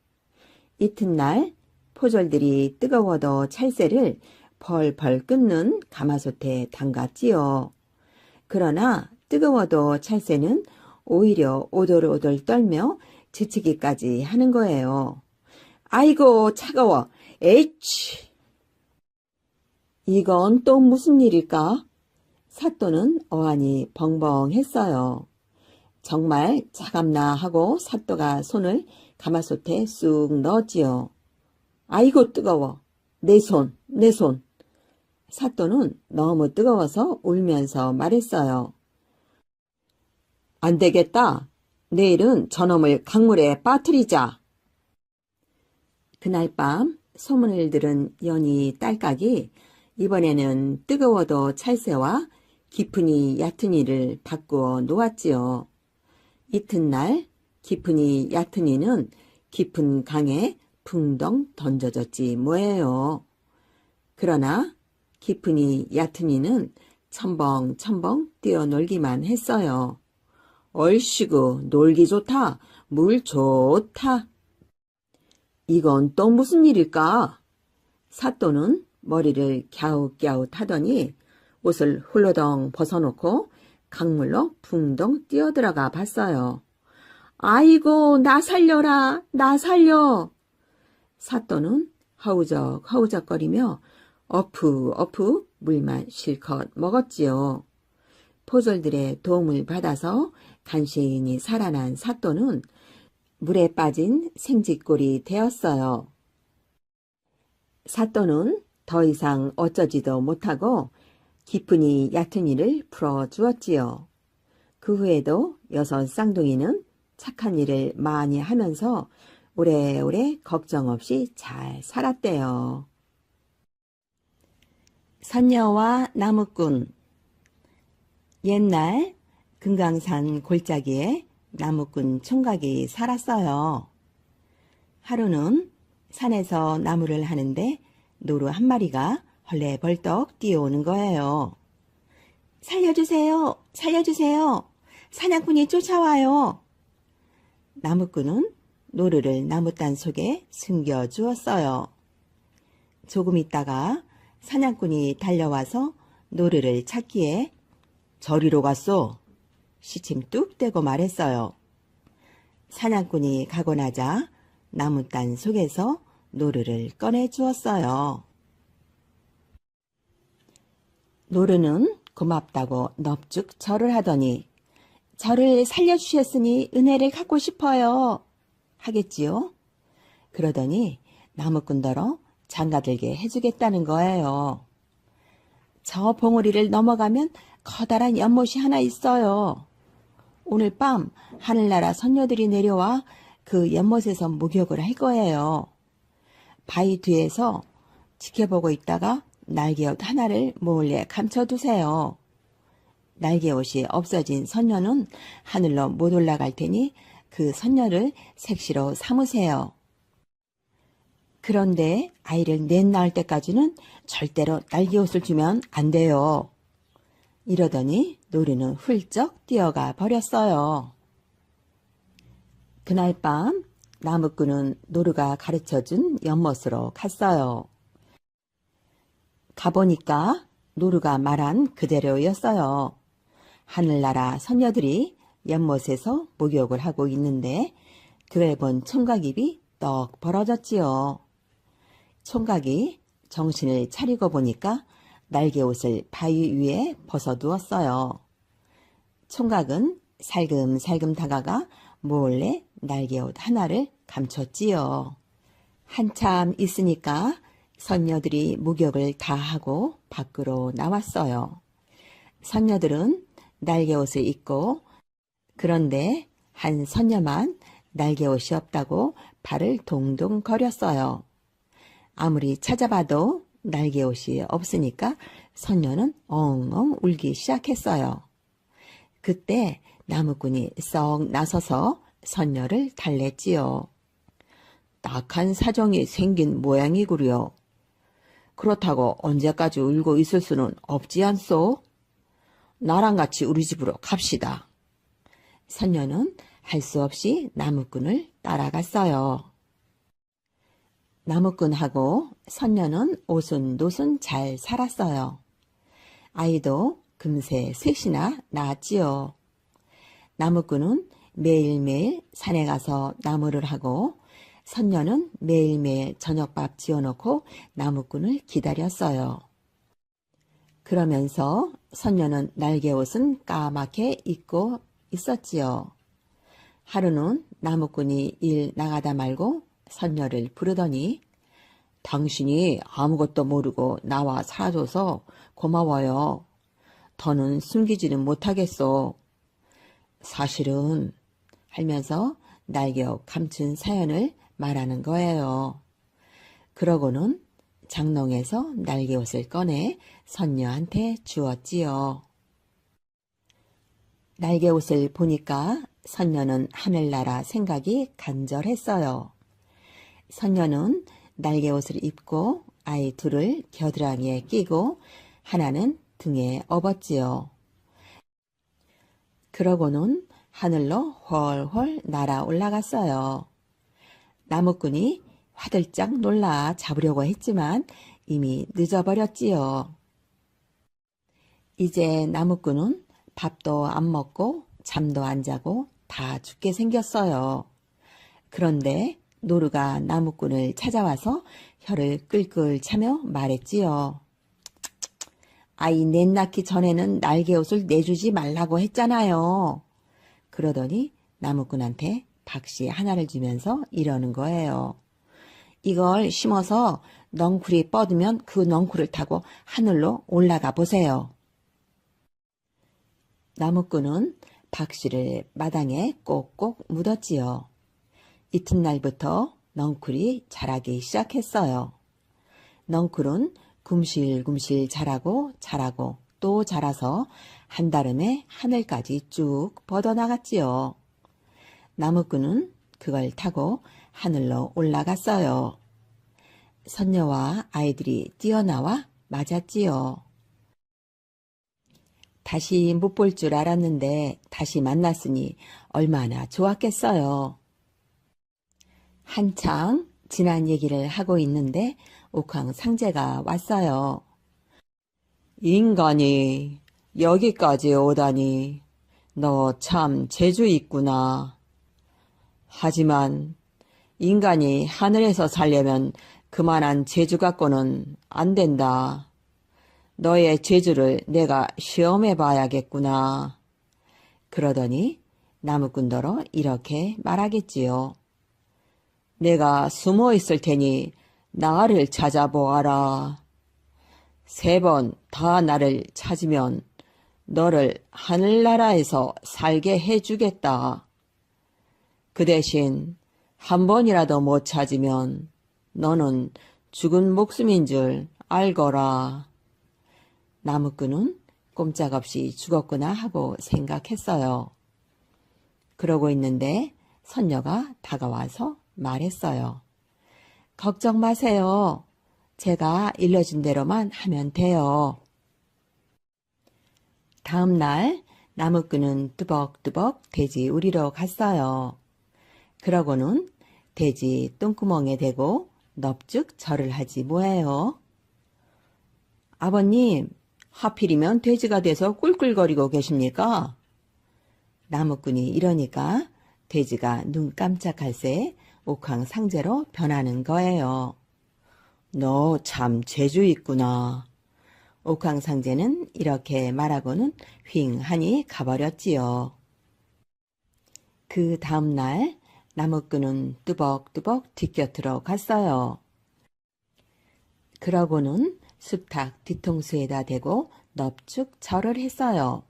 이튿날 포졸들이 뜨거워도 찰새를 펄펄 끓는 가마솥에 담갔지요. 그러나 뜨거워도 찰새는 오히려 오돌오돌 떨며 지치기까지 하는 거예요. 아이고 차가워. 에이치. 이건 또 무슨 일일까? 사또는 어안이 벙벙했어요. 정말 차갑나 하고 사또가 손을 가마솥에 쑥 넣었지요. 아이고 뜨거워. 내 손, 내 손. 사또는 너무 뜨거워서 울면서 말했어요. 안 되겠다. 내일은 저놈을 강물에 빠뜨리자. 그날 밤 소문을 들은 연희 딸깍이 이번에는 뜨거워도 찰새와 깊으니 얕으니를 바꾸어 놓았지요. 이튿날 깊으니 얕으니는 깊은 강에 붕덩 던져졌지 뭐예요. 그러나 깊으니 얕으니는 첨벙첨벙 뛰어놀기만 했어요. 얼씨구 놀기 좋다. 물 좋다. 이건 또 무슨 일일까? 사또는 머리를 갸웃갸웃 하더니 옷을 훌러덩 벗어놓고 강물로 붕덩 뛰어들어가 봤어요. 아이고, 나 살려라, 나 살려. 사또는 허우적허우적거리며 어푸어푸 물만 실컷 먹었지요. 포졸들의 도움을 받아서 간신히 살아난 사또는 물에 빠진 생쥐꼴이 되었어요. 사또는 더 이상 어쩌지도 못하고 기쁜이 얕은 일을 풀어주었지요. 그 후에도 여섯 쌍둥이는 착한 일을 많이 하면서 오래오래 걱정 없이 잘 살았대요. 선녀와 나무꾼. 옛날 금강산 골짜기에 나무꾼 총각이 살았어요. 하루는 산에서 나무를 하는데 노루 한 마리가 헐레벌떡 뛰어오는 거예요. 살려주세요, 살려주세요. 사냥꾼이 쫓아와요. 나무꾼은 노루를 나무단 속에 숨겨주었어요. 조금 있다가 사냥꾼이 달려와서 노루를 찾기에 저리로 갔어. 시침 뚝 떼고 말했어요. 사냥꾼이 가고 나자 나무단 속에서 노루를 꺼내주었어요. 노루는 고맙다고 넙죽 절을 하더니 저를 살려주셨으니 은혜를 갚고 싶어요 하겠지요. 그러더니 나무꾼더러 장가들게 해주겠다는 거예요. 저 봉우리를 넘어가면 커다란 연못이 하나 있어요. 오늘 밤 하늘나라 선녀들이 내려와 그 연못에서 목욕을 할 거예요. 바위 뒤에서 지켜보고 있다가 날개옷 하나를 몰래 감춰두세요. 날개옷이 없어진 선녀는 하늘로 못 올라갈 테니 그 선녀를 색시로 삼으세요. 그런데 아이를 넷 낳을 때까지는 절대로 날개옷을 주면 안 돼요. 이러더니 노루는 훌쩍 뛰어가 버렸어요. 그날 밤 나무꾼은 노루가 가르쳐준 연못으로 갔어요. 가보니까 노루가 말한 그대로였어요. 하늘나라 선녀들이 연못에서 목욕을 하고 있는데 그걸 본 총각 입이 떡 벌어졌지요. 총각이 정신을 차리고 보니까 날개옷을 바위 위에 벗어두었어요. 총각은 살금살금 다가가 몰래 날개옷 하나를 감췄지요. 한참 있으니까 선녀들이 목욕을 다 하고 밖으로 나왔어요. 선녀들은 날개옷을 입고 그런데 한 선녀만 날개옷이 없다고 발을 동동 거렸어요. 아무리 찾아봐도 날개옷이 없으니까 선녀는 엉엉 울기 시작했어요. 그때 나무꾼이 썩 나서서 선녀를 달랬지요. 딱한 사정이 생긴 모양이구려. 그렇다고 언제까지 울고 있을 수는 없지 않소? 나랑 같이 우리 집으로 갑시다. 선녀는 할 수 없이 나무꾼을 따라갔어요. 나무꾼하고 선녀는 오순도순 잘 살았어요. 아이도 금세 셋이나 낳았지요. 나무꾼은 매일매일 산에 가서 나무를 하고 선녀는 매일매일 저녁밥 지어놓고 나무꾼을 기다렸어요. 그러면서 선녀는 날개옷은 까맣게 입고 있었지요. 하루는 나무꾼이 일 나가다 말고 선녀를 부르더니 당신이 아무것도 모르고 나와 살아줘서 고마워요. 더는 숨기지는 못하겠소. 사실은 하면서 날개옷 감춘 사연을 말하는 거예요. 그러고는 장롱에서 날개옷을 꺼내 선녀한테 주었지요. 날개옷을 보니까 선녀는 하늘나라 생각이 간절했어요. 선녀는 날개옷을 입고 아이 둘을 겨드랑이에 끼고 하나는 등에 업었지요. 그러고는 하늘로 훨훨 날아 올라갔어요. 나무꾼이 화들짝 놀라 잡으려고 했지만 이미 늦어버렸지요. 이제 나무꾼은 밥도 안 먹고 잠도 안 자고 다 죽게 생겼어요. 그런데 노루가 나무꾼을 찾아와서 혀를 끌끌 차며 말했지요. 아이 넷 낳기 전에는 날개옷을 내주지 말라고 했잖아요. 그러더니 나무꾼한테 박씨 하나를 주면서 이러는 거예요. 이걸 심어서 넝쿨이 뻗으면 그 넝쿨을 타고 하늘로 올라가 보세요. 나무꾼은 박씨를 마당에 꼭꼭 묻었지요. 이튿날부터 넝쿨이 자라기 시작했어요. 넝쿨은 굼실굼실 자라고 자라고 또 자라서 한다름에 하늘까지 쭉 뻗어나갔지요. 나무꾼은 그걸 타고 하늘로 올라갔어요. 선녀와 아이들이 뛰어나와 맞았지요. 다시 못 볼 줄 알았는데 다시 만났으니 얼마나 좋았겠어요. 한창 지난 얘기를 하고 있는데 옥황상제가 왔어요. 인간이 여기까지 오다니 너 참 재주 있구나. 하지만 인간이 하늘에서 살려면 그만한 재주 갖고는 안 된다. 너의 재주를 내가 시험해 봐야겠구나. 그러더니 나무꾼더러 이렇게 말하겠지요. 내가 숨어 있을 테니 나를 찾아보아라. 3번 다 나를 찾으면 너를 하늘나라에서 살게 해주겠다. 그 대신 한 번이라도 못 찾으면 너는 죽은 목숨인 줄 알거라. 나무꾼은 꼼짝없이 죽었구나 하고 생각했어요. 그러고 있는데 선녀가 다가와서 말했어요. 걱정 마세요. 제가 일러준 대로만 하면 돼요. 다음 날 나무꾼은 뚜벅뚜벅 돼지 우리로 갔어요. 그러고는 돼지 똥구멍에 대고 넙죽 절을 하지 뭐예요. 아버님, 하필이면 돼지가 돼서 꿀꿀거리고 계십니까? 나무꾼이 이러니까 돼지가 눈 깜짝할 새 옥황상제로 변하는 거예요. 너 참 재주 있구나. 옥황상제는 이렇게 말하고는 휑하니 가버렸지요. 그 다음 날 나무꾼은 뚜벅뚜벅 뒷곁으로 갔어요. 그러고는 수탉 뒤통수에다 대고 넙죽 절을 했어요.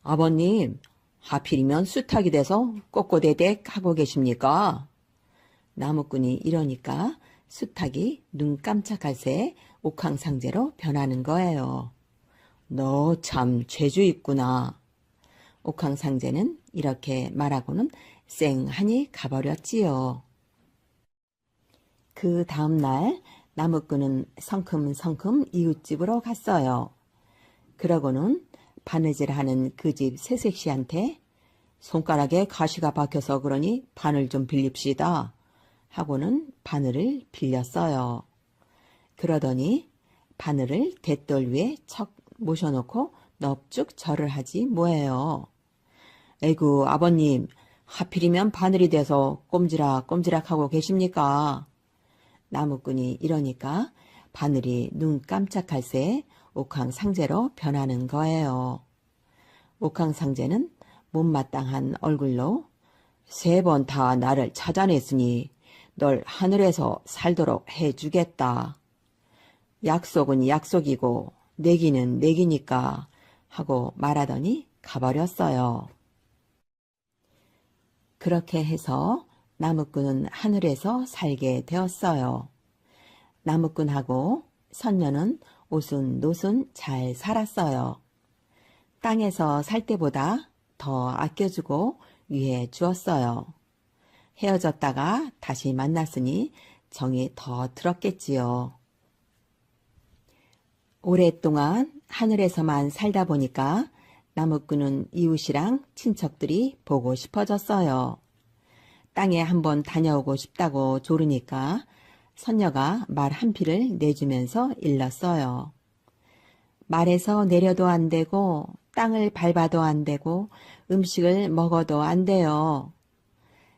아버님, 하필이면 수탉이 돼서 꼬꼬대댁 하고 계십니까? 나무꾼이 이러니까 수탉이 눈 깜짝할 새 옥황상제로 변하는 거예요. 너 참 재주 있구나. 옥황상제는 이렇게 말하고는 쌩하니 가버렸지요. 그 다음 날 나무꾼은 성큼성큼 이웃집으로 갔어요. 그러고는 바느질하는 그 집 새색시한테 손가락에 가시가 박혀서 그러니 바늘 좀 빌립시다 하고는 바늘을 빌렸어요. 그러더니 바늘을 대돌 위에 척 모셔놓고 넙죽 절을 하지 뭐예요. 에구 아버님, 하필이면 바늘이 돼서 꼼지락꼼지락 하고 계십니까? 나무꾼이 이러니까 바늘이 눈 깜짝할 새 옥황상제로 변하는 거예요. 옥황상제는 못마땅한 얼굴로 3번 다 나를 찾아냈으니 널 하늘에서 살도록 해주겠다. 약속은 약속이고 내기는 내기니까 하고 말하더니 가버렸어요. 그렇게 해서 나무꾼은 하늘에서 살게 되었어요. 나무꾼하고 선녀는 오순노순 잘 살았어요. 땅에서 살 때보다 더 아껴주고 위해 주었어요. 헤어졌다가 다시 만났으니 정이 더 들었겠지요. 오랫동안 하늘에서만 살다 보니까 나무꾼은 이웃이랑 친척들이 보고 싶어졌어요. 땅에 한번 다녀오고 싶다고 조르니까 선녀가 말 한 피를 내주면서 일렀어요. 말에서 내려도 안 되고 땅을 밟아도 안 되고 음식을 먹어도 안 돼요.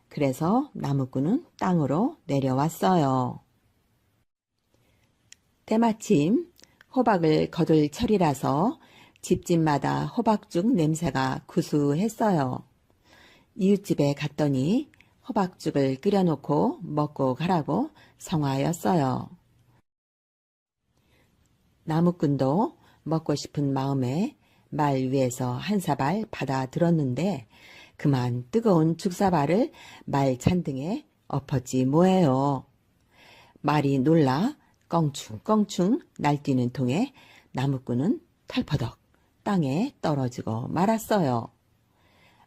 그래서 나무꾼은 땅으로 내려왔어요. 때마침 호박을 거둘 철이라서 집집마다 호박죽 냄새가 구수했어요. 이웃집에 갔더니 호박죽을 끓여놓고 먹고 가라고 성화였어요. 나무꾼도 먹고 싶은 마음에 말 위에서 한 사발 받아 들었는데 그만 뜨거운 죽사발을 말 잔등에 엎었지 뭐예요. 말이 놀라 껑충껑충 날뛰는 통에 나무꾼은 털퍼덕 땅에 떨어지고 말았어요.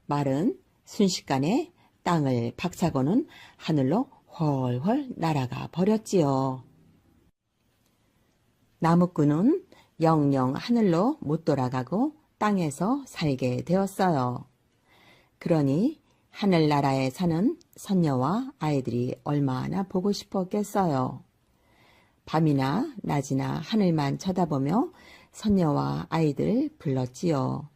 말은 순식간에 땅을 박차고는 하늘로 훨훨 날아가 버렸지요. 나무꾼은 영영 하늘로 못 돌아가고 땅에서 살게 되었어요. 그러니 하늘나라에 사는 선녀와 아이들이 얼마나 보고 싶었겠어요. 밤이나 낮이나 하늘만 쳐다보며 선녀와 아이들을 불렀지요.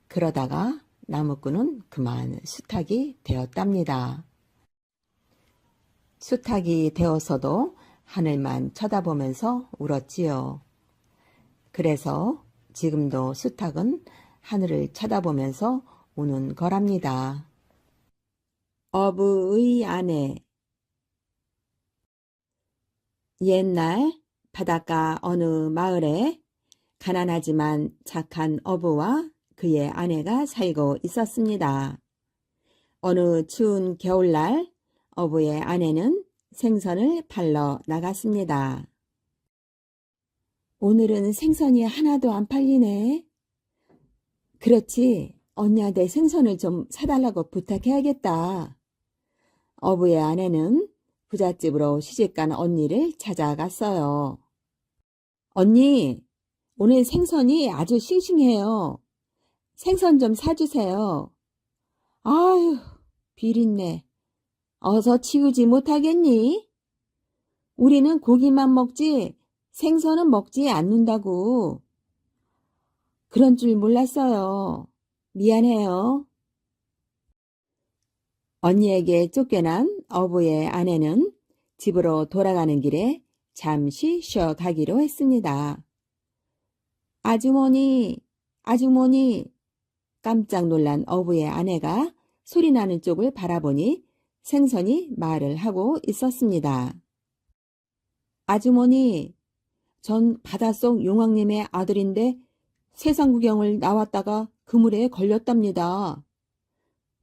그러다가 나무꾼은 그만 수탉이 되었답니다. 수탉이 되어서도 하늘만 쳐다보면서 울었지요. 그래서 지금도 수탉은 하늘을 쳐다보면서 우는 거랍니다. 어부의 아내. 옛날 바닷가 어느 마을에 가난하지만 착한 어부와 그의 아내가 살고 있었습니다. 어느 추운 겨울날 어부의 아내는 생선을 팔러 나갔습니다. 오늘은 생선이 하나도 안 팔리네. 그렇지, 언니한테 생선을 좀 사달라고 부탁해야겠다. 어부의 아내는 부잣집으로 시집간 언니를 찾아갔어요. 언니, 오늘 생선이 아주 싱싱해요. 생선 좀 사주세요. 아유, 비린내. 어서 치우지 못하겠니? 우리는 고기만 먹지 생선은 먹지 않는다고. 그런 줄 몰랐어요. 미안해요. 언니에게 쫓겨난 어부의 아내는 집으로 돌아가는 길에 잠시 쉬어가기로 했습니다. 아주머니, 아주머니. 깜짝 놀란 어부의 아내가 소리나는 쪽을 바라보니 생선이 말을 하고 있었습니다. 아주머니, 전 바닷속 용왕님의 아들인데 세상 구경을 나왔다가 그물에 걸렸답니다.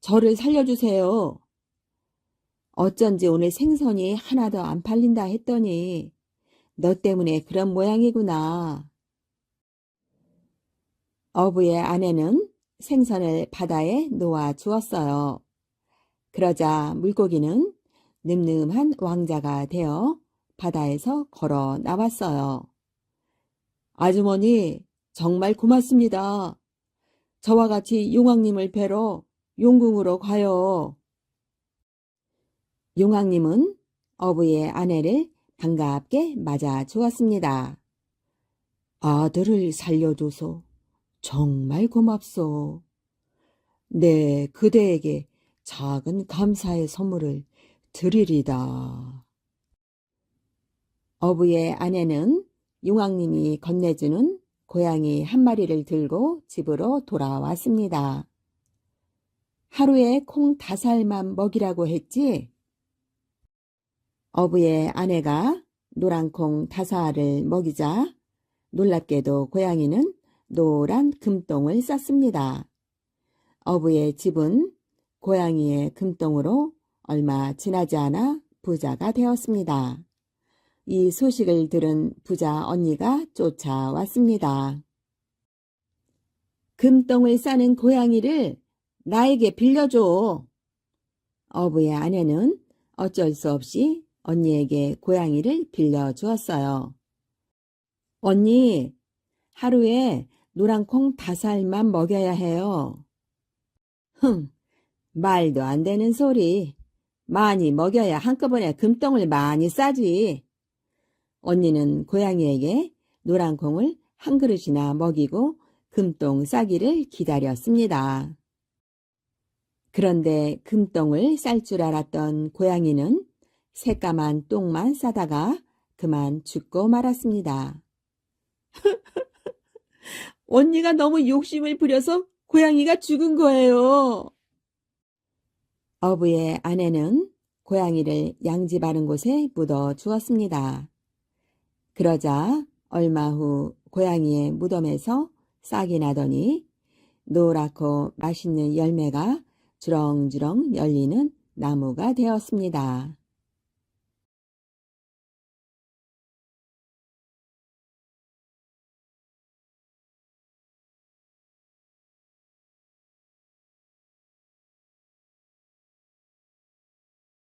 저를 살려주세요. 어쩐지 오늘 생선이 하나도 안 팔린다 했더니 너 때문에 그런 모양이구나. 어부의 아내는 생선을 바다에 놓아 주었어요. 그러자 물고기는 늠름한 왕자가 되어 바다에서 걸어 나왔어요. 아주머니, 정말 고맙습니다. 저와 같이 용왕님을 뵈러 용궁으로 가요. 용왕님은 어부의 아내를 반갑게 맞아 주었습니다. 아들을 살려줘서 정말 고맙소. 네, 그대에게 작은 감사의 선물을 드리리다. 어부의 아내는 용왕님이 건네주는 고양이 한 마리를 들고 집으로 돌아왔습니다. 하루에 콩 5알만 먹이라고 했지? 어부의 아내가 노란콩 5알을 먹이자 놀랍게도 고양이는 노란 금똥을 쌌습니다. 어부의 집은 고양이의 금똥으로 얼마 지나지 않아 부자가 되었습니다. 이 소식을 들은 부자 언니가 쫓아왔습니다. 금똥을 싸는 고양이를 나에게 빌려줘. 어부의 아내는 어쩔 수 없이 언니에게 고양이를 빌려주었어요. 언니, 하루에 노란콩 5알만 먹여야 해요. 말도 안 되는 소리. 많이 먹여야 한꺼번에 금덩을 많이 싸지. 언니는 고양이에게 노란 콩을 한 그릇이나 먹이고 금똥 싸기를 기다렸습니다. 그런데 금똥을 쌀 줄 알았던 고양이는 새까만 똥만 싸다가 그만 죽고 말았습니다. 언니가 너무 욕심을 부려서 고양이가 죽은 거예요. 어부의 아내는 고양이를 양지 바른 곳에 묻어 주었습니다. 그러자 얼마 후 고양이의 무덤에서 싹이 나더니 노랗고 맛있는 열매가 주렁주렁 열리는 나무가 되었습니다.